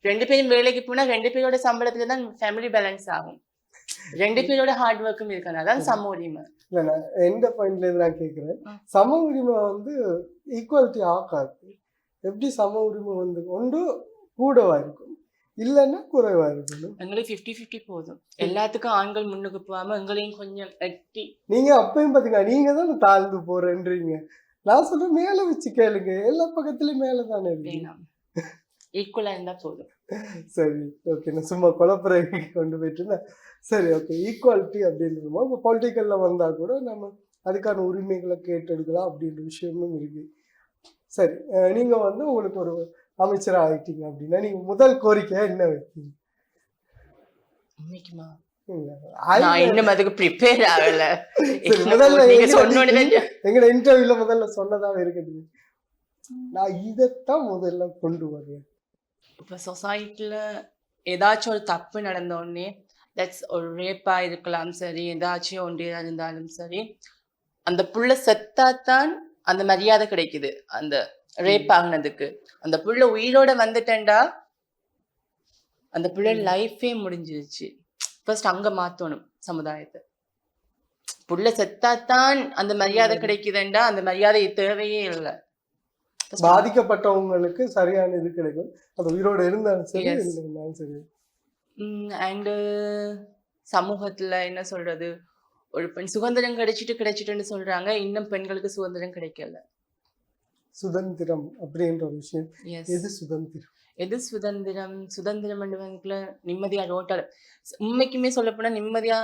2 பேரும் வேலைக்கு போனா 2 பேரோட சம்பளத்துல தான் ஃபேமிலி பேலன்ஸ் ஆகும். 2 பேரோட ஹார்ட் ஒர்க்கும் இருக்காங்க. அதான் சம உரிமை. இல்ல, நான் எந்த பாயிண்ட்ல இருந்து நான் கேட்கிறேன், சம உரிமை வந்து ஈக்குவாலிட்டி ஆகாது. எப்படி சம உரிமை வந்து ஒன்று கூடவா இருக்கும், இல்லைன்னா குறைவா இருக்கணும். எங்களுக்கு 50-50 போதும். எல்லாத்துக்கும் ஆண்கள் முன்னுக்கு போகாம எங்களையும் கொஞ்சம் எட்டி. நீங்க அப்பயும் பாத்தீங்கன்னா நீங்க தான் தாழ்ந்து போறேன்றீங்க. நான் சொல்றேன் மேல வச்சு கேளுங்க, எல்லா பக்கத்துலயும் மேல தானே இருக்கு. ஈக்குவலா இருந்தா போதும். சரி, ஓகே. நான் சும்மா குழப்பறைக்கு கொண்டு போயிட்டு இருந்தேன். சரி, ஓகே. ஈக்குவாலிட்டி அப்படின்றமோ இப்போ பொலிட்டிக்கல்ல வந்தா கூட நம்ம அதுக்கான உரிமைகளை கேட்டெடுக்கலாம் அப்படின்ற விஷயமும் இருக்கு. சரி, நீங்க வந்து உங்களுக்கு ஒரு அமைச்சரா ஆயிட்டீங்க அப்படின்னா நீங்க முதல் கோரிக்கையா என்ன வைப்பீங்க? இன்னும் அதுக்கு ப்ரிப்பேர் ஆகல. முதல்ல எங்கட இன்டர்வியூல முதல்ல சொன்னதாவே இருக்குது, நான் இதைத்தான் முதல்ல கொண்டு வருவேன். இப்போ சொசைட்டில ஏதாச்சும் ஒரு தப்பு நடந்த உடனே, தட்ஸ் ஒரு ரேப்பா இருக்கலாம் சரி, ஏதாச்சும் ஒன்றியா இருந்தாலும் சரி, அந்த புள்ள செத்தாத்தான் அந்த மரியாதை கிடைக்குது. அந்த ரேப் ஆகினதுக்கு அந்த புள்ள உயிரோட வந்துட்டேன்டா அந்த புள்ள லைஃபே முடிஞ்சிருச்சு. ஃபர்ஸ்ட் அங்க மாத்தணும் சமுதாயத்தை. புள்ள செத்தாத்தான் அந்த மரியாதை கிடைக்குதுண்டா அந்த மரியாதை தேவையே இல்லை. பாதிக்கப்பட்டவங்களுக்கு சரியான இது கிடைக்கும், அது உயிரோட இருந்தாலும் சரி இருந்தாலும் சரி. அண்டு சமூகத்துல என்ன சொல்றது, ஒரு பெண் சுதந்திரம் கிடைச்சிட்டுன்னு சொல்றாங்க, இன்னும் பெண்களுக்கு சுதந்திரம் கிடைக்கல. சுதந்திரம் அப்படின்ற ஒரு விஷயம், எது சுதந்திரம்? எது சுதந்திரம்? சுதந்திரம் நிம்மதியா ரோட்டால, உண்மைக்குமே சொல்ல போனா நிம்மதியா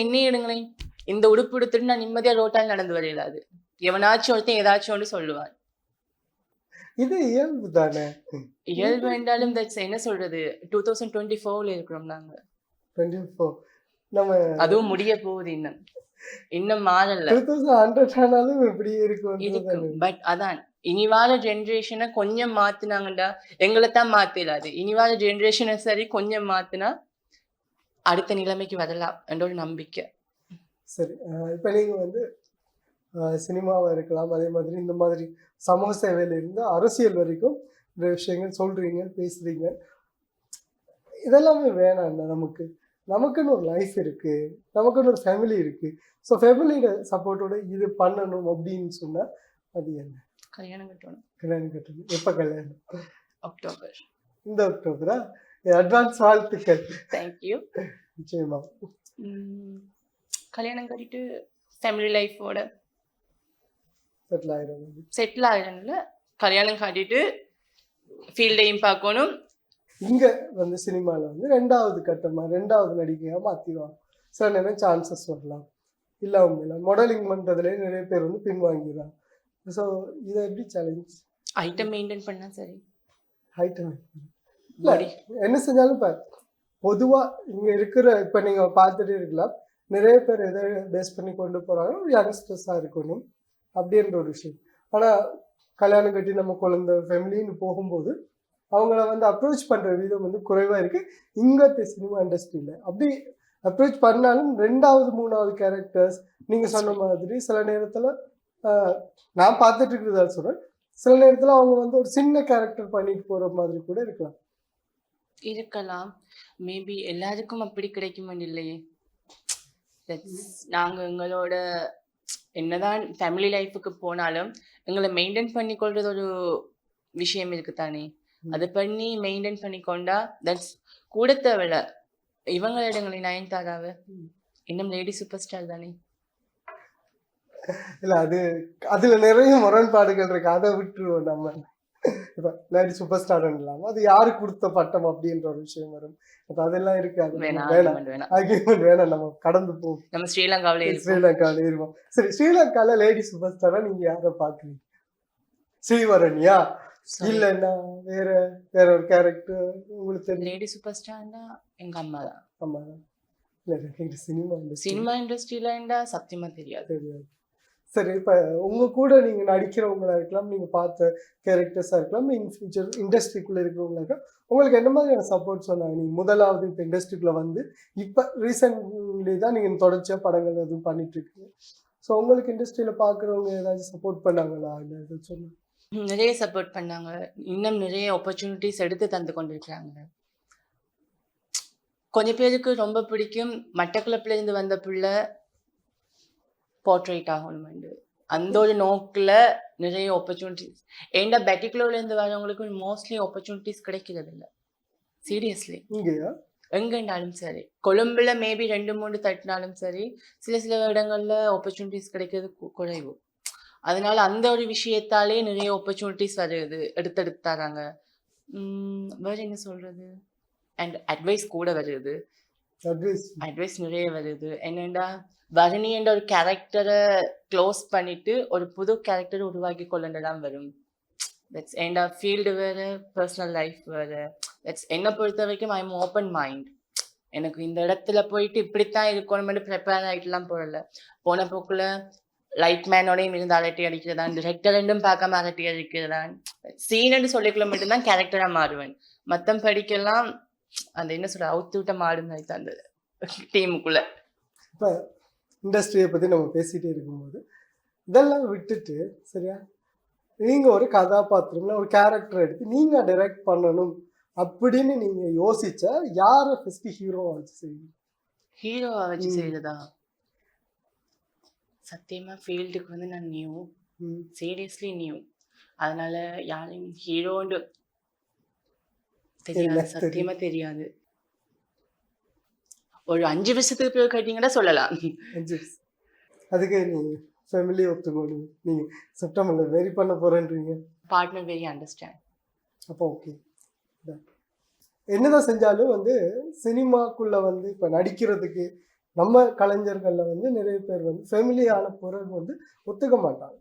என்ன எடுங்களேன், இந்த உடுப்பு எடுத்துட்டு நான் நிம்மதியா ரோட்டால் நடந்து வரையிலாது. எவனாச்சும் ஒருத்தன் ஏதாச்சும் ஒன்று சொல்லுவான். இது இயல்பு தானே. இயல்பு என்றாலும் என்ன சொல்றது, 2024ல இருக்கிறோம் நாங்க. 24 நம்ம அதுவும் முடிய போகுது, இன்னும் மாறல. 2100 ஆனாலும் இப்படி இருக்கும். பட் அதான் இனிவார ஜெனரேஷனை கொஞ்சம் மாத்தினாங்கடா, எங்களை தான் மாத்திடாது. இனிவார ஜெனரேஷனை சரி கொஞ்சம் மாத்தினா அடுத்த நிலைமைக்கு வரலாம் என்ற ஒரு நம்பிக்கை. சரி, இப்ப நீங்க வந்து சினிமாவா இருக்கலாம், அதே மாதிரி இந்த மாதிரி சமூக சேவையில இருந்து அரசியல் வரைக்கும் இந்த விஷயங்கள் சொல்றீங்க, பேசுறீங்க. இதெல்லாமே வேணாம், நமக்குன்னு ஒரு லைஃப் இருக்கு, நமக்குன்னு ஒரு ஃபேமிலி இருக்கு. ஸோ ஃபேமிலியோட சப்போர்ட்டோட இது பண்ணணும் அப்படின்னு சொன்னா அது என்ன? கல்யாணம் கட்டணும். கல்யாணம் கட்டணும். எப்ப கல்யாணம்? அக்டோபர். இந்த அக்டோபரா? அட்வான்ஸ் வாழ்த்துக்கள். தேங்க்யூ. நிச்சயமா. கல்யாணம் கட்டிட்டு ஃபேமிலி லைஃபோட செட்டில் ஆயிடணும்ல. கல்யாணம் கட்டிட்டு ஃபீல்டையும் பார்க்கணும், இங்கே வந்து சினிமாவில் வந்து ரெண்டாவது கட்டமாக ரெண்டாவது நடிகையாக மாற்றிடுவாங்க. சில நேரம் சான்சஸ் வரலாம், இல்லை அவங்க மாடலிங் பண்ணுறதுலேயே நிறைய பேர் வந்து பின்வாங்கிடுறாங்க. ஸோ இதை எப்படி சேலஞ்ச் ஐட்டம் மெயின்டைன் பண்ணா சரி. ஐட்டம் இல்லை என்ன செஞ்சாலும் இப்போ பொதுவாக இங்கே இருக்கிற இப்போ நீங்கள் பார்த்துட்டே இருக்கலாம், நிறைய பேர் எதை பேஸ் பண்ணி கொண்டு போகிறாங்க, ஒரு யங்ஸ்டர்ஸாக இருக்கணும் அப்படின்ற ஒரு விஷயம். ஆனால் கல்யாணம் கட்டி நம்ம குழந்தை ஃபேமிலின்னு போகும்போது அவங்கள வந்து அப்ரோச் பண்ணுற விதம் வந்து குறைவாக இருக்குது இங்கே சினிமா இண்டஸ்ட்ரியில். அப்படி அப்ரோச் பண்ணாலும் ரெண்டாவது மூணாவது கேரக்டர்ஸ் நீங்கள் சொன்ன மாதிரி சில நேரத்தில் நான் பார்த்துட்டு இருக்கிறதா சொல்கிறேன், சில நேரத்தில் அவங்க வந்து ஒரு சின்ன கேரக்டர் பண்ணிட்டு போகிற மாதிரி கூட இருக்கலாம். மேபி எல்லாருக்கும் அப்படி கிடைக்குமா இல்லையே. நாங்கள் எங்களோட என்னதான் ஃபேமிலி லைஃபுக்கு போனாலும் எங்களை மெயின்டைன் பண்ணி கொள்றது ஒரு விஷயம் இருக்கு தானே. அதை பண்ணி மெயின்டைன் பண்ணி கொண்டா தட்ஸ் கூட தேவையில்ல. இவங்களிடங்களை நயன்தாராவ இன்னும் லேடி சூப்பர் ஸ்டார் தானே. இல்லை அதுல நிறைய முரண்பாடுகள் இருக்கு, அதை விட்டுருவோம் நம்ம. இப்போ லேடி சூப்பர் ஸ்டார்ன்னு இல்லாமல் அது யாரு கொடுத்த பட்டம் அப்படின்ற ஒரு விஷயம் வரும். அப்போ அதெல்லாம் இருக்காது, ஆர்கியூமெண்ட் வேணாம், நம்ம கடந்து போவோம். நம்ம ஸ்ரீலங்காவிலே இருப்போம். சரி, ஸ்ரீலங்கால லேடி சூப்பர் ஸ்டாரா நீங்க யாரை பாக்குறீங்க? ஸ்ரீவரண்யா இல்லைன்னா வேற வேற ஒரு கேரக்டர் உங்களுக்கு தெரியும்? லேடி சூப்பர் ஸ்டார்னா எங்க அம்மா தான். அம்மா தான். இல்லை சினிமா இண்டஸ்ட்ரியிலண்டா சத்தியமா தெரியாது. சரி, இப்போ உங்க கூட நீங்க நடிக்கிறவங்களா இருக்கலாம், நீங்க பார்த்த கேரக்டர்ஸா இருக்கலாம், இன் ஃபியூச்சர் இண்டஸ்ட்ரிக்குள்ள இருக்கிறவங்களா இருக்கலாம், உங்களுக்கு என்ன மாதிரியான சப்போர்ட் சொன்னாங்க? நீங்க முதலாவது இப்போ இண்டஸ்ட்ரிக்குள்ள வந்து இப்போ ரீசென்ட்லி தான் நீங்க தொடர்ச்சியா படங்கள் எதுவும் பண்ணிட்டு இருக்கீங்க. ஸோ உங்களுக்கு இண்டஸ்ட்ரியில பாக்குறவங்க ஏதாச்சும் சப்போர்ட் பண்ணாங்களா? இல்லை எதாவது சொன்னாங்க? நிறைய சப்போர்ட் பண்ணாங்க. இன்னும் நிறைய ஆப்பர்ச்சுனிட்டிஸ் எடுத்து தந்து கொண்டிருக்கிறாங்க. கொஞ்சம் பேருக்கு ரொம்ப பிடிக்கும், மட்டக்களப்புல இருந்து வந்த பிள்ளை போர்ட்ரேட் ஆகணும், அந்த ஒரு நோக்கில் நிறைய ஆப்பர்ச்சுனிட்டிஸ். ஏண்டா பெட்டிக்குலோலேருந்து வரவங்களுக்கு மோஸ்ட்லி ஆப்பர்ச்சுனிட்டிஸ் கிடைக்கிறது இல்லை. சீரியஸ்லி எங்கேண்டாலும் சரி, கொழும்புல மேபி 2-3 தட்டினாலும் சரி, சில இடங்கள்ல ஆப்பர்ச்சுனிட்டிஸ் கிடைக்கிறது குறைவு. அதனால அந்த ஒரு விஷயத்தாலே நிறைய ஆப்பர்ச்சுனிட்டிஸ் வருது, எடுத்து தராங்க. வேற என்ன சொல்றது, அண்ட் அட்வைஸ் கூட வருது. அட்வைஸ் நிறைய வருது. என்னண்டா வரணி என்ற ஒரு கேரக்டரை க்ளோஸ் பண்ணிட்டு ஒரு புது கேரக்டர் உருவாக்கி கொள்ளதான் வரும். தட்ஸ் ஏண்டா ஃபீல்டு வேறு, பர்சனல் லைஃப் வேறு. தட்ஸ் என்னை பொறுத்த வரைக்கும் ஐ எம் ஓப்பன் மைண்ட். எனக்கு இந்த இடத்துல போயிட்டு இப்படித்தான் இருக்கணும்னு ப்ரிப்பேர் ஆகிட்டுலாம் போடல. போன போக்குல லைட் மேனோடையும் இருந்து அரட்டி அடிக்கிறதான், டிரெக்டர் ரெண்டும் பார்க்காம அரட்டி அடிக்கிறதான், சீனன்னு சொல்லிக்குள்ள மட்டும்தான் கேரக்டராக மாறுவேன். மத்தம் படிக்கலாம் அந்த என்ன சொல்ற அவுத்து விட்ட மாடுன்னு அந்த டீமுக்குள்ள. இப்போ இண்டஸ்ட்ரியை பற்றி நம்ம பேசிகிட்டே இருக்கும்போது இதெல்லாம் விட்டுட்டு சரியா, நீங்கள் ஒரு கதாபாத்திரம்ல ஒரு கேரக்டர் எடுத்து நீங்கள் டைரக்ட் பண்ணணும் அப்படின்னு நீங்கள் யோசிச்சா யாரை ஃபஸ்ட்டு ஹீரோவை வச்சு செய்வீங்க? ஹீரோவை வச்சு செய்யறதா? சத்தியமா ஃபீல்டுக்கு வந்து நான் நியூ, சீரியஸ்லி நியூ. அதனால யாரையும் ஹீரோன்னு தெரியாது, சத்தியமா தெரியாது. ஒரு 5 வருஷத்துக்கு பிறகு கேட்டீங்கன்னா சொல்லலாம். அதுக்கு நீங்க ஃபேமிலி ஒத்துக்கணும், நீங்க செப்டம்பர்ல வெரி பண்ண போறேன்றீங்க. Partner very understand. அப்போ ஓகே. என்னதான் செஞ்சாலும் வந்து சினிமாக்குள்ள வந்து இப்போ நடிக்கிறதுக்கு நம்ம கலைஞர்கள்ல வந்து நிறைய பேர் வந்து ஃபேமிலியான பிறகு வந்து ஒத்துக்க மாட்டாங்க,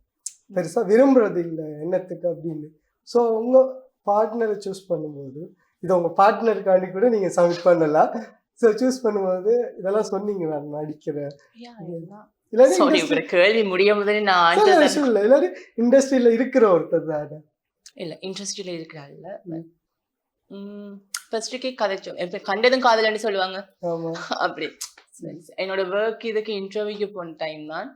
பெருசா விரும்புறது இல்லை என்னத்துக்கு அப்படின்னு. ஸோ உங்க பார்ட்னரை சூஸ் பண்ணும்போது இதை உங்க பார்ட்னருக்காண்டி கூட நீங்க சப்மிட் பண்ணலாம். ஸோ சூஸ் பண்ணும்போது இதெல்லாம் சொன்னீங்க, நான் நடிக்கிறேன் கேள்வி முடியும் போது நான் இல்லை இல்லாட்டி இண்டஸ்ட்ரியில இருக்கிற ஒருத்தர் தானே. இல்லை இண்டஸ்ட்ரியில இருக்கிறாள் ஃபர்ஸ்ட்டுக்கே கதைச்சோம், கண்டதும் காதலன்னு சொல்லுவாங்க. அப்படி என்னோட ஒர்க் இதுக்கு இன்டர்வியூக்கு போன டைம் தான்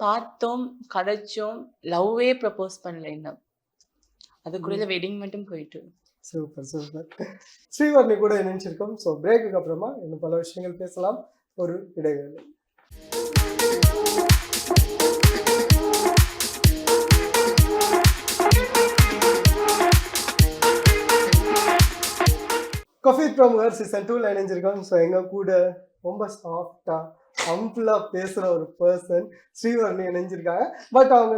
பார்த்தோம், கதைச்சோம், லவ்வே ப்ரப்போஸ் பண்ணல இன்னும். அதுக்குள்ள வெட்டிங் மட்டும் போயிட்டு. Super super. ஸ்ரீவர்ணி கூட இணைஞ்சிருக்கோம். ஸோ பிரேக்குக்கு அப்புறமா இன்னும் பல விஷயங்கள் பேசலாம். ஒரு இடைவேளை. காஃபி பிரமுகர் சீசன் 2 இணைஞ்சிருக்கோம். ஸோ எங்கள் கூட ரொம்ப சாஃப்டாக ஹம்பிளா பேசுற ஒரு பர்சன் ஸ்ரீவர்ணி இணைஞ்சிருக்காங்க. பட் அவங்க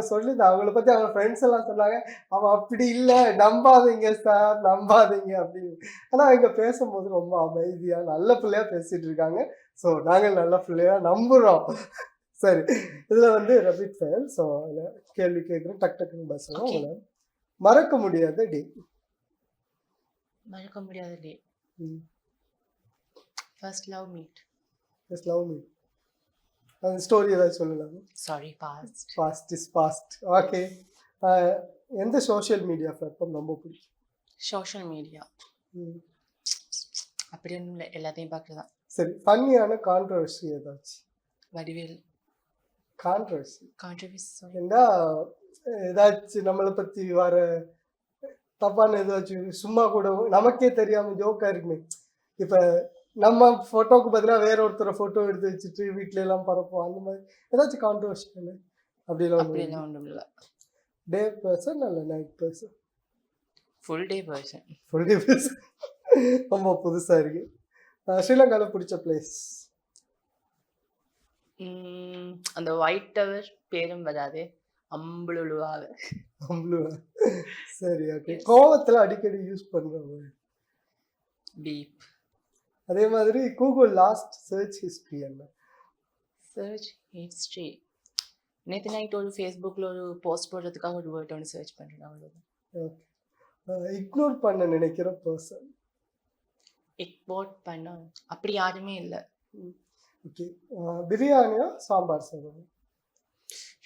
அவங்கள பத்தி அவங்க ஃப்ரெண்ட்ஸ் எல்லாம் சொன்னாங்க, அவன் அப்படி இல்ல, நம்பாதீங்க சார், நம்பாதீங்க அப்படின்னு. ஆனா இங்க பேசும்போது ரொம்ப அமைதியா நல்ல பிள்ளையா பேசிட்டு இருக்காங்க. ஸோ நாங்கள் நல்ல பிள்ளையா நம்புறோம். சரி, இதுல வந்து ரபிட் ஃபயர். ஸோ கேள்வி கேட்குறேன், டக் டக்குன்னு பேசுவோம். ஓகே. உங்களை மறக்க முடியாத டே. மறக்க முடியாத day. First love meet. Just love me. அந்த ஸ்டோரி ஏதாவது சொல்லலாம்? Sorry, past. Past is past. Okay. எந்த சோஷியல் மீடியா பிளாட்ஃபார்ம் ரொம்ப பிடிக்கும்? சோஷியல் மீடியா ம். அப்படி ஒன்றும் இல்லை, எல்லாத்தையும் பார்க்குறதான். சரி, ஃபன்னியான கான்ட்ரவர்சி ஏதாச்சும்? Vadivel controversy controversy. ஏண்டா ஏதாச்சும் நம்மளை பற்றி வர தப்பான ஏதாச்சும் சும்மா கூட நமக்கே தெரியாம ஜோக்கா இருக்குமே. இப்போ நம்ம ஃபோட்டோவுக்கு பதிலாக வேற ஒருத்தரை ஃபோட்டோ எடுத்து வச்சுட்டு வீட்டில எல்லாம் பரப்போம், அந்த மாதிரி ஏதாச்சும் கான்ட்ரவர்சி அப்படிலாம் அப்படியெல்லாம் ஒன்றும் இல்லை. டே பர்சன் அல்ல night person? Full day person. Full day person. ரொம்ப புதுசாக இருக்கு. ஸ்ரீலங்காவில் பிடிச்ச பிளேஸ்? அந்த ஒயிட் டவர் பேரும் வராது, அம்புலுவாக. அம்புலுவா. சரி, ஓகே. கோவத்தில் அடிக்கடி யூஸ் பண்ணுறவங்க? பீப். அதே மாதிரி கூகுள் லாஸ்ட் சர்ச் ஹிஸ்ட்ரி என்ன? சர்ச் ஹிஸ்ட்ரி நேற்று நைட் ஒரு ஃபேஸ்புக்கில் ஒரு போஸ்ட் போடுறதுக்காக ஒரு வேர்ட் ஒன்று சர்ச் பண்ணுறேன், அவ்வளோதான். ஓகே. இக்னோர் பண்ண நினைக்கிற பர்சன்? இக்னோர் பண்ண அப்படி யாருமே இல்லை. ஓகே. பிரியாணியா சாம்பார் சாதம்?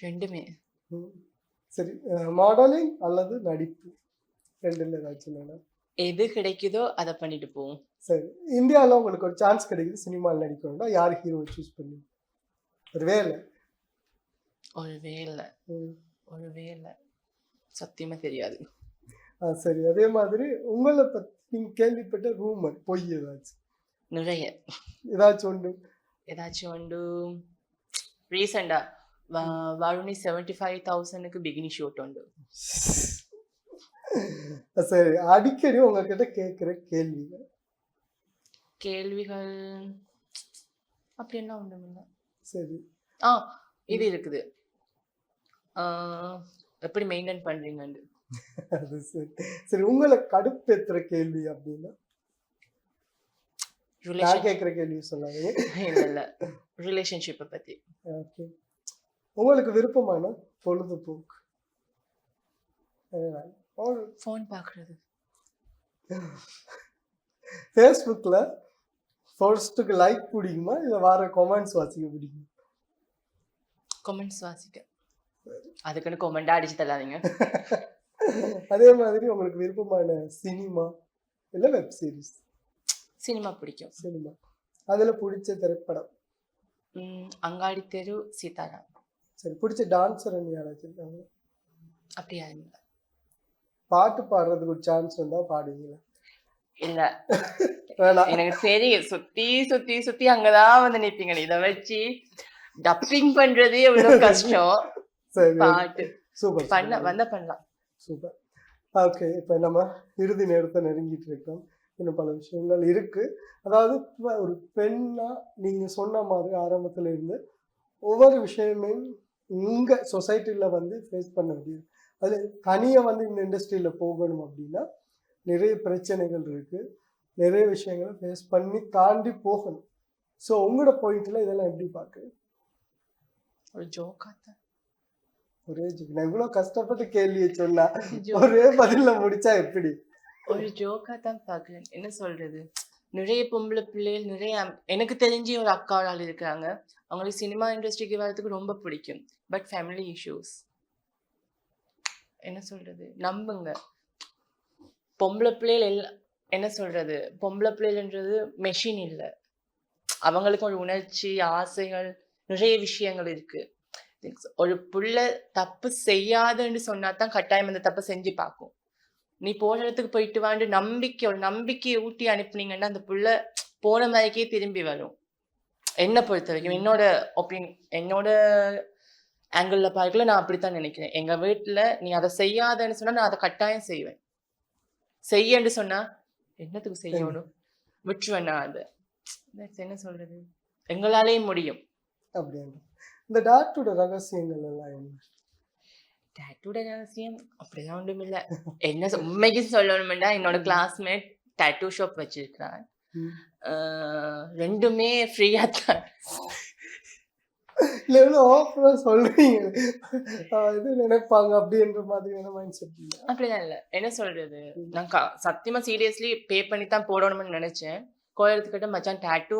ரெண்டுமே. சரி, மாடலிங் அல்லது நடிப்பு? ரெண்டுல ஏதாச்சும் வேணும்? எது கிடைக்குதோ அதை பண்ணிட்டு போவோம். சரி, இந்தியாவில் உங்களுக்கு ஒரு சான்ஸ் கிடைக்குது சினிமாவில் நடிக்கணும்னா யார் ஹீரோவை சூஸ் பண்ணி? ஒரு வேலை சத்தியமா தெரியாது. சரி, அதே மாதிரி உங்களை பற்றி நீங்கள் கேள்விப்பட்ட ரூமர் பொய் ஏதாச்சும்? நிறைய. ஏதாச்சும் உண்டு. ரீசெண்டா வருணி 75,000க்கு பிகினி ஷூட் உண்டு. சரி, அடிக்கடி உங்ககிட்ட கேட்குற கேள்விகள் அப்படி என்ன உண்டு? சரி, இது இருக்குது, எப்படி மெயின்டைன் பண்றீங்கன்னு. அது சரி. சரி, உங்களை கடுப்பேத்துற கேள்வி அப்படின்னா? நான் கேட்குற கேள்வி சொல்லாதீங்க. இல்ல, ரிலேஷன்ஷிப்பை பத்தி. ஓகே. உங்களுக்கு விருப்பமான பொழுதுபோக்கு? ஃபோன் பார்க்குறது. ஃபேஸ்புக்கில் போஸ்ட்டுக்கு லைக் பிடிக்குமா இல்லை வர கமெண்ட்ஸ் வாசிக்க பிடிக்குமா? கமெண்ட்ஸ் வாசிக்க. அதுக்குன்னு கமெண்டா அடிச்சு தள்ளாதீங்க. அதே மாதிரி உங்களுக்கு விருப்பமான சினிமா இல்லை வெப் சீரிஸ்? சினிமா பிடிக்கும். சினிமா. அதில் பிடிச்ச திரைப்படம்? அங்காடி தெரு, சீதாராம். சரி, பிடிச்ச டான்ஸர் யாராச்சும் இருக்காங்க? அப்படி யாரும் இல்லை. பாட்டு பாடுறதுக்கு ஒரு சான்ஸ் வந்தால் பாடுவீங்களா? இல்ல, எனக்கு தெரியும், சுத்தி சுத்தி சுத்தி அங்கதான் வந்து நிப்பீங்க. இதை வச்சு டப்பிங் பண்றதே எவ்வளவு கஷ்டம். சரி, பாட்டு சூப்பர். பண்ணலாம். சூப்பர். ஓகே, இப்போ நம்ம இறுதி நேரத்தை நெருங்கிட்டு இருக்கோம். இன்னும் பல விஷயங்கள் இருக்கு. அதாவது ஒரு பெண்ணா நீங்க சொன்ன மாதிரி ஆரம்பத்துல இருந்து ஒவ்வொரு விஷயமே உங்க சொசைட்டில வந்து ஃபேஸ் பண்ண முடியும். அது தனியா வந்து இந்த இண்டஸ்ட்ரியில போகணும் அப்படின்னா நிறைய பிரச்சனைகள் இருக்கு, நிறைய விஷயங்களை ஃபேஸ் பண்ணி தாண்டி போகணும். ஸோ உங்களோட பாயிண்ட்ல இதெல்லாம் எப்படி பார்க்குறீங்க? ஒரு ஜோக்கா தான். ஒரே ஜோக்? நான் இவ்வளோ கஷ்டப்பட்டு கேள்வியை சொன்னா ஒரே பதில முடிச்சா எப்படி? ஒரு ஜோக்கா தான் பார்க்குறேன். என்ன சொல்றது, நிறைய பொம்பளை பிள்ளைகள், நிறைய எனக்கு தெரிஞ்சு ஒரு அக்கா ஆள் இருக்காங்க, அவங்களுக்கு சினிமா இண்டஸ்ட்ரிக்கு வரதுக்கு ரொம்ப பிடிக்கும். But family issues. என்ன சொல்றது, நம்புங்க. பொம்பளை பிள்ளைகள் எல்லாம் என்ன சொல்றது, பொம்பளை பிள்ளைகள்ன்றது மெஷின் இல்லை. அவங்களுக்கு ஒரு உணர்ச்சி, ஆசைகள், நிறைய விஷயங்கள் இருக்கு. ஒரு புள்ள தப்பு செய்யாதுன்னு சொன்னா தான் கட்டாயம் அந்த தப்பை செஞ்சு பார்க்கும். நீ போன இடத்துக்கு போயிட்டு வாண்டு ஒரு நம்பிக்கையை ஊட்டி அனுப்புனீங்கன்னா அந்த புள்ள போன மாதிரிக்கே திரும்பி வரும். என்னை பொறுத்த வரைக்கும், என்னோட ஆங்கிள் பார்க்கல, நான் அப்படித்தான் நினைக்கிறேன். எங்க வீட்டுல நீ அதை செய்யாதன்னு சொன்னா நான் அதை கட்டாயம் செய்வேன். செய்யன்னு சொன்னா என்னத்துக்கு செய்யணும், விட்டுருவேன் நான் அதை. என்ன சொல்றது, எங்களாலேயும் முடியும். அப்படின்ற இந்த டாட்டோட ரகசியங்கள் எல்லாம் என்ன? டாட்டூட ரகசியம் அப்படிலாம் ஒன்றும் இல்லை. என்ன உண்மைக்கு சொல்லணும்னா என்னோட கிளாஸ்மேட் டாட்டூ ஷாப் வச்சிருக்கிறான். ம். ரெண்டுமே ஃப்ரீயா தான். இல்லை எவ்வளோ ஆஃபரா சொல்றீங்க. இது நினைப்பாங்க அப்படின்ற மாதிரியான மைண்ட் செட் இல்லை. அப்படிலாம் இல்லை. என்ன சொல்றது, நான் சத்தியமா சீரியஸ்லி பே பண்ணி தான் போடணும்னு நினைச்சேன். கோயிலுக்கிட்ட மச்சான் டாட்டூ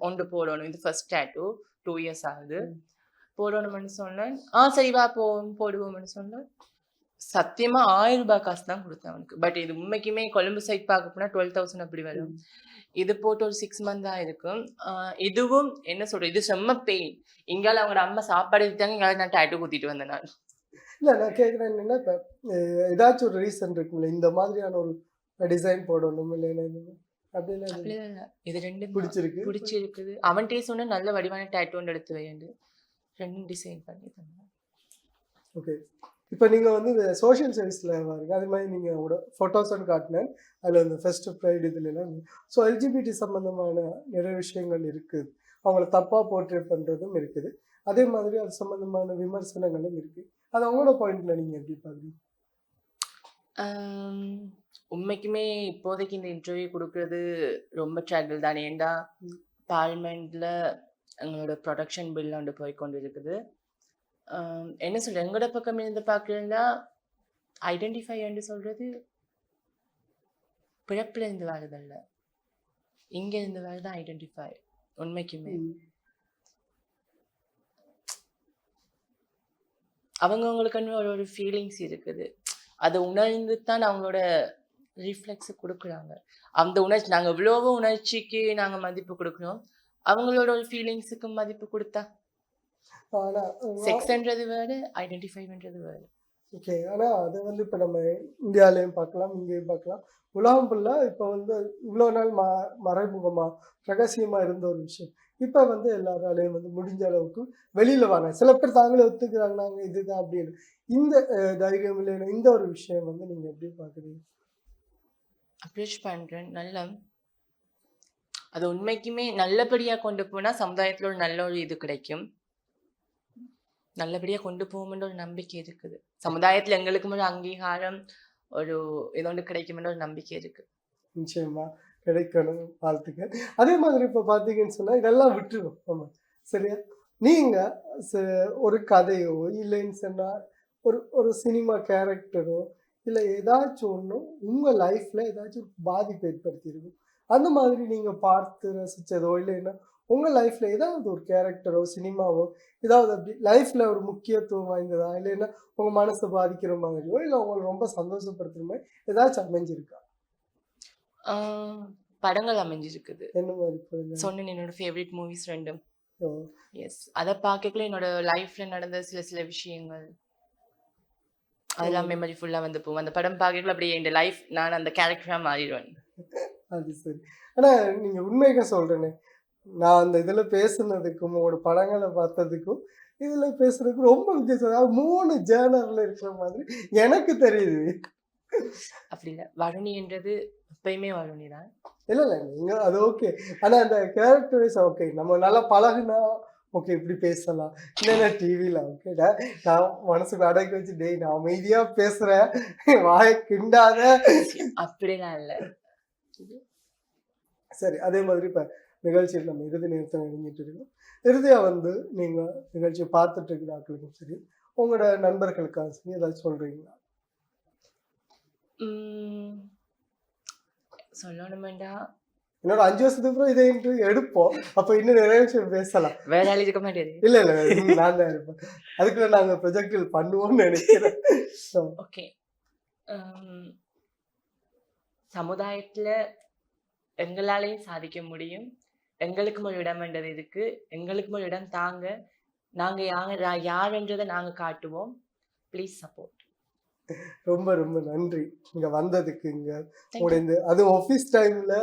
ஒன்று போடணும், இது ஃபர்ஸ்ட் டாட்டூ 2 இயர்ஸ் ஆகுது, போடணும்னு சொன்னேன். சரி வா போடுவோம்னு சொன்னேன். சத்தியமா 1000 ரூபாய் காசு தான் கொடுத்தேன் அவனுக்கு. பட் இது உண்மைக்குமே கொழும்பு சைட் பார்க்க போனா 12,000 அப்படி வரும். இது போட்டு ஒரு 6 மந்த் தான் இருக்கும். இதுவும் என்ன சொல்றது, இது செம்ம பெயின். இங்கால அவங்களோட அம்மா சாப்பாடு எடுத்தாங்க, இங்கால நான் டாட்டூ குத்திட்டு வந்தேன் நான். இல்லை நான் கேட்குறேன் என்னன்னா, இப்போ ஏதாச்சும் ஒரு ரீசன் இருக்குல்ல இந்த மாதிரியான ஒரு டிசைன் போடணும் இல்லை அப்படின்னா அப்படிலாம் இல்ல. இது ரெண்டும் பிடிச்சிருக்கு. பிடிச்சிருக்குது. அவன்கிட்டயே சொன்ன நல்ல வடிவான டாட்டூ ஒன்று எடுத்து வைண்டு ரெண்டும் டிசைன் பண்ணி தந்தேன். ஓகே. இப்போ நீங்கள் வந்து இந்த சோஷியல் சர்வீஸில் பாருங்க, அது மாதிரி நீங்கள் உங்களோட ஃபோட்டோஸ்ன்னு காட்டினேன். அதில் இந்த ஃபர்ஸ்ட் ப்ரைட் இதுலாம் ஸோ எல்ஜிபிடி சம்மந்தமான நிறைய விஷயங்கள் இருக்குது. அவங்கள தப்பாக போர்ட்ரேட் பண்ணுறதும் இருக்குது. அதே மாதிரி அது சம்மந்தமான விமர்சனங்களும் இருக்குது. அது அவங்களோட பாயிண்ட்ல நீங்கள் எப்படி பார்க்குறீங்க? உண்மைக்குமே இப்போதைக்கு இந்த இன்டர்வியூ கொடுக்கறது ரொம்ப ஸ்ட்ரகிள் தான். ஏன்டா பார்லிமெண்ட்ல எங்களோட ப்ரொடக்ஷன் பில் ஒன்று போய் கொண்டு இருக்குது. என்ன சொல்ற, எங்களோட பக்கம் இருந்து பார்க்கறதா ஐடென்டிஃபை என்று சொல்றது பிறப்புல இருந்து வருதல்ல, இங்க இருந்து வருதான் ஐடென்டிஃபை. உண்மைக்குமே அவங்கவுங்களுக்குன்னு ஒரு ஃபீலிங்ஸ் இருக்குது. அதை உணர்ந்து தான் அவங்களோட ரிஃப்ளெக்ஸை கொடுக்குறாங்க. அந்த உணர்ச்சி நாங்கள் எவ்வளவோ உணர்ச்சிக்கு நாங்கள் மதிப்பு கொடுக்குறோம், அவங்களோட ஒரு ஃபீலிங்ஸுக்கு மதிப்பு கொடுத்தா ஆனால் செக்ஸ்ன்றது வேறு, ஐடென்டிஃபைன்றது வேறு. ஓகே. ஆனால் அது வந்து இப்போ நம்ம இந்தியாவிலையும் பார்க்கலாம், இங்கேயும் பார்க்கலாம், உலகம் ஃபுல்லாக இப்போ வந்து இவ்வளோ நாள் மறைமுகமாக ரகசியமாக இருந்த ஒரு விஷயம் இப்போ வந்து எல்லாராலையும் வந்து முடிஞ்ச அளவுக்கு வெளியில் வாங்க. சில பேர் தாங்களே ஒத்துக்கிறாங்க நாங்கள் இதுதான் அப்படின்னு. இந்த தைரியம் இல்லைன்னா இந்த ஒரு விஷயம் வந்து நீங்கள் எப்படி பார்க்குறீங்க? அப்ரோச் பண்ணுறேன். நல்ல அது உண்மைக்குமே நல்லபடியாக கொண்டு போனால் சமுதாயத்தில் ஒரு நல்ல ஒரு இது கிடைக்கும். நல்லபடியாக கொண்டு போகும்ன்ற ஒரு நம்பிக்கை இருக்குது. சமுதாயத்தில் எங்களுக்கும் ஒரு அங்கீகாரம், ஒரு இதொன்று கிடைக்கும்ன்ற ஒரு நம்பிக்கை இருக்கு. நிச்சயமா கிடைக்கணும், வாழ்த்துக்கள். அதே மாதிரி இப்போ பார்த்தீங்கன்னு சொன்னால் இதெல்லாம் விட்டுருவோம். ஆமாம், சரியா? நீங்கள் ஒரு கதையோ இல்லைன்னு சொன்னால் ஒரு ஒரு சினிமா கேரக்டரோ இல்லை ஏதாச்சும் ஒன்று உங்கள் லைஃப்பில் ஏதாச்சும் பாதிப்பு ஏற்படுத்தியிருக்கும். அந்த மாதிரி நீங்கள் பார்த்து ரசித்ததோ இல்லைன்னா உங்கள் லைஃப்பில் ஏதாவது ஒரு கேரக்டரோ சினிமாவோ ஏதாவது அப்படி லைஃப்பில் ஒரு முக்கியத்துவம் வாய்ந்ததா இல்லைன்னா உங்கள் மனசை பாதிக்கிற மாதிரியோ இல்லை உங்களை ரொம்ப சந்தோஷப்படுத்துகிற மாதிரி ஏதாச்சும் அமைஞ்சிருக்கா? படங்கள் அமைஞ்சிருக்குது. என்ன மாதிரி சொன்னேன், என்னோட ஃபேவரட் மூவிஸ் ரெண்டும். ஓ, எஸ், அதை பார்க்கக்குள்ள என்னோட லைஃப்ல நடந்த சில விஷயங்கள் அதெல்லாம் மெமரி ஃபுல்லாக வந்து போகும். அந்த படம் பார்க்கக்குள்ள அப்படியே என் லைஃப், நான் அந்த கேரக்டராக மாறிடுவேன். அது சரி. ஆனால் நீங்கள் உண்மையாக சொல்கிறேனே, நான் அந்த இதில் பேசுனதுக்கும் உங்களோட படங்களை பார்த்ததுக்கும் இதில் பேசுறதுக்கும் ரொம்ப வித்தியாசம். அதாவது 3 ஜேர்னரில் இருக்கிற மாதிரி எனக்கு தெரியுது. அப்படி இல்லை, வருணி என்றது எப்பயுமே வருணி தான். இல்லை இல்லை நீங்கள் அது ஓகே. ஆனால் அந்த கேரக்டரைஸ் ஓகே, நம்ம நல்லா பழகுனா ஓகே இப்படி பேசலாம். இல்லைன்னா டிவியில் ஓகே நான் மனசுக்கு அடக்கி வச்சு டேய் நான் அமைதியாக பேசுகிறேன், வாயை கிண்டாத, அப்படிலாம் இல்லை. சரி. அதே மாதிரி இப்போ நிகழ்ச்சியில் நம்ம இறுதி நேரத்தை நெருங்கிட்டு இருக்கோம். இறுதியாக வந்து நீங்கள் நிகழ்ச்சியை பார்த்துட்டு இருக்கிற ஆட்களுக்கும் சரி உங்களோட நண்பர்களுக்காக சரி ஏதாச்சும் சொல்கிறீங்களா? சொல்லணுமெண்டா இன்னொரு 5 வருஷத்துக்கு அப்புறம் இதை இன்டர்வியூ எடுப்போம். அப்போ இன்னும் நிறைய விஷயம் பேசலாம். வேற ஆள் இருக்க மாட்டேது. இல்லை இல்லை நான் தான் இருப்பேன். அதுக்குள்ள நாங்கள் ப்ரொஜெக்டில் பண்ணுவோம்னு நினைக்கிறேன். ஓகே. சமுதாயத்தில் எங்களாலையும் சாதிக்க முடியும். எங்களுக்கும் ஒரு இடம்ன்றது இருக்கு. எங்களுக்கும் ஒரு இடம் தாங்க. நாங்கள் யாருன்றதை நாங்கள் காட்டுவோம். Please support. ரொம்ப ரொம்ப நன்றி இங்கே வந்ததுக்கு. இங்கே உங்களோட இந்த அதுவும் ஆஃபீஸ் டைமில்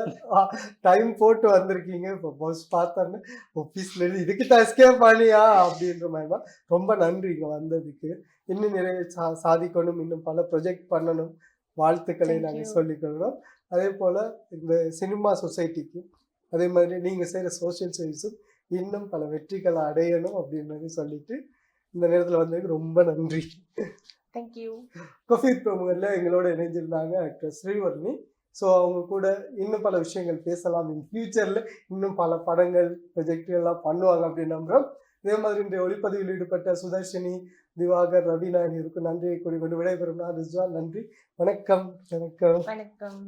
டைம் போட்டு வந்திருக்கீங்க. இப்போ பஸ் பார்த்தோன்னே ஆஃபீஸில் இதுக்கு தான் எஸ்கேப் பண்ணியா அப்படின்ற மாதிரி தான். ரொம்ப நன்றி இங்கே வந்ததுக்கு. இன்னும் நிறைய சாதிக்கணும், இன்னும் பல ப்ரொஜெக்ட் பண்ணணும். வாழ்த்துக்களை நாங்கள் சொல்லிக்கொள்கிறோம். அதே போல் இந்த சினிமா சொசைட்டிக்கு அதே மாதிரி நீங்கள் செய்கிற சோஷியல் சர்வீஸும் இன்னும் பல வெற்றிகளை அடையணும் அப்படின்னு சொல்லிட்டு இந்த நேரத்தில் வந்ததுக்கு ரொம்ப நன்றி. தேங்க்யூ. கொஃபீத் பிரமுகர்ல எங்களோட இணைஞ்சிருந்தாங்க ஆக்டர் ஸ்ரீவர்ணி. ஸோ அவங்க கூட இன்னும் பல விஷயங்கள் பேசலாம். இன் ஃபியூச்சரில் இன்னும் பல படங்கள் ப்ரொஜெக்டுகள்லாம் பண்ணுவாங்க அப்படின்னு நம்புகிறோம். இதே மாதிரி இன்றைய ஒளிப்பதிவில் ஈடுபட்ட சுதர்ஷினி, திவாகர், ரவீனா இருக்கும் நன்றியை கூறிக்கொண்டு விடைபெறும் நான் ரிஸ்வான். நன்றி, வணக்கம். வணக்கம். வணக்கம்.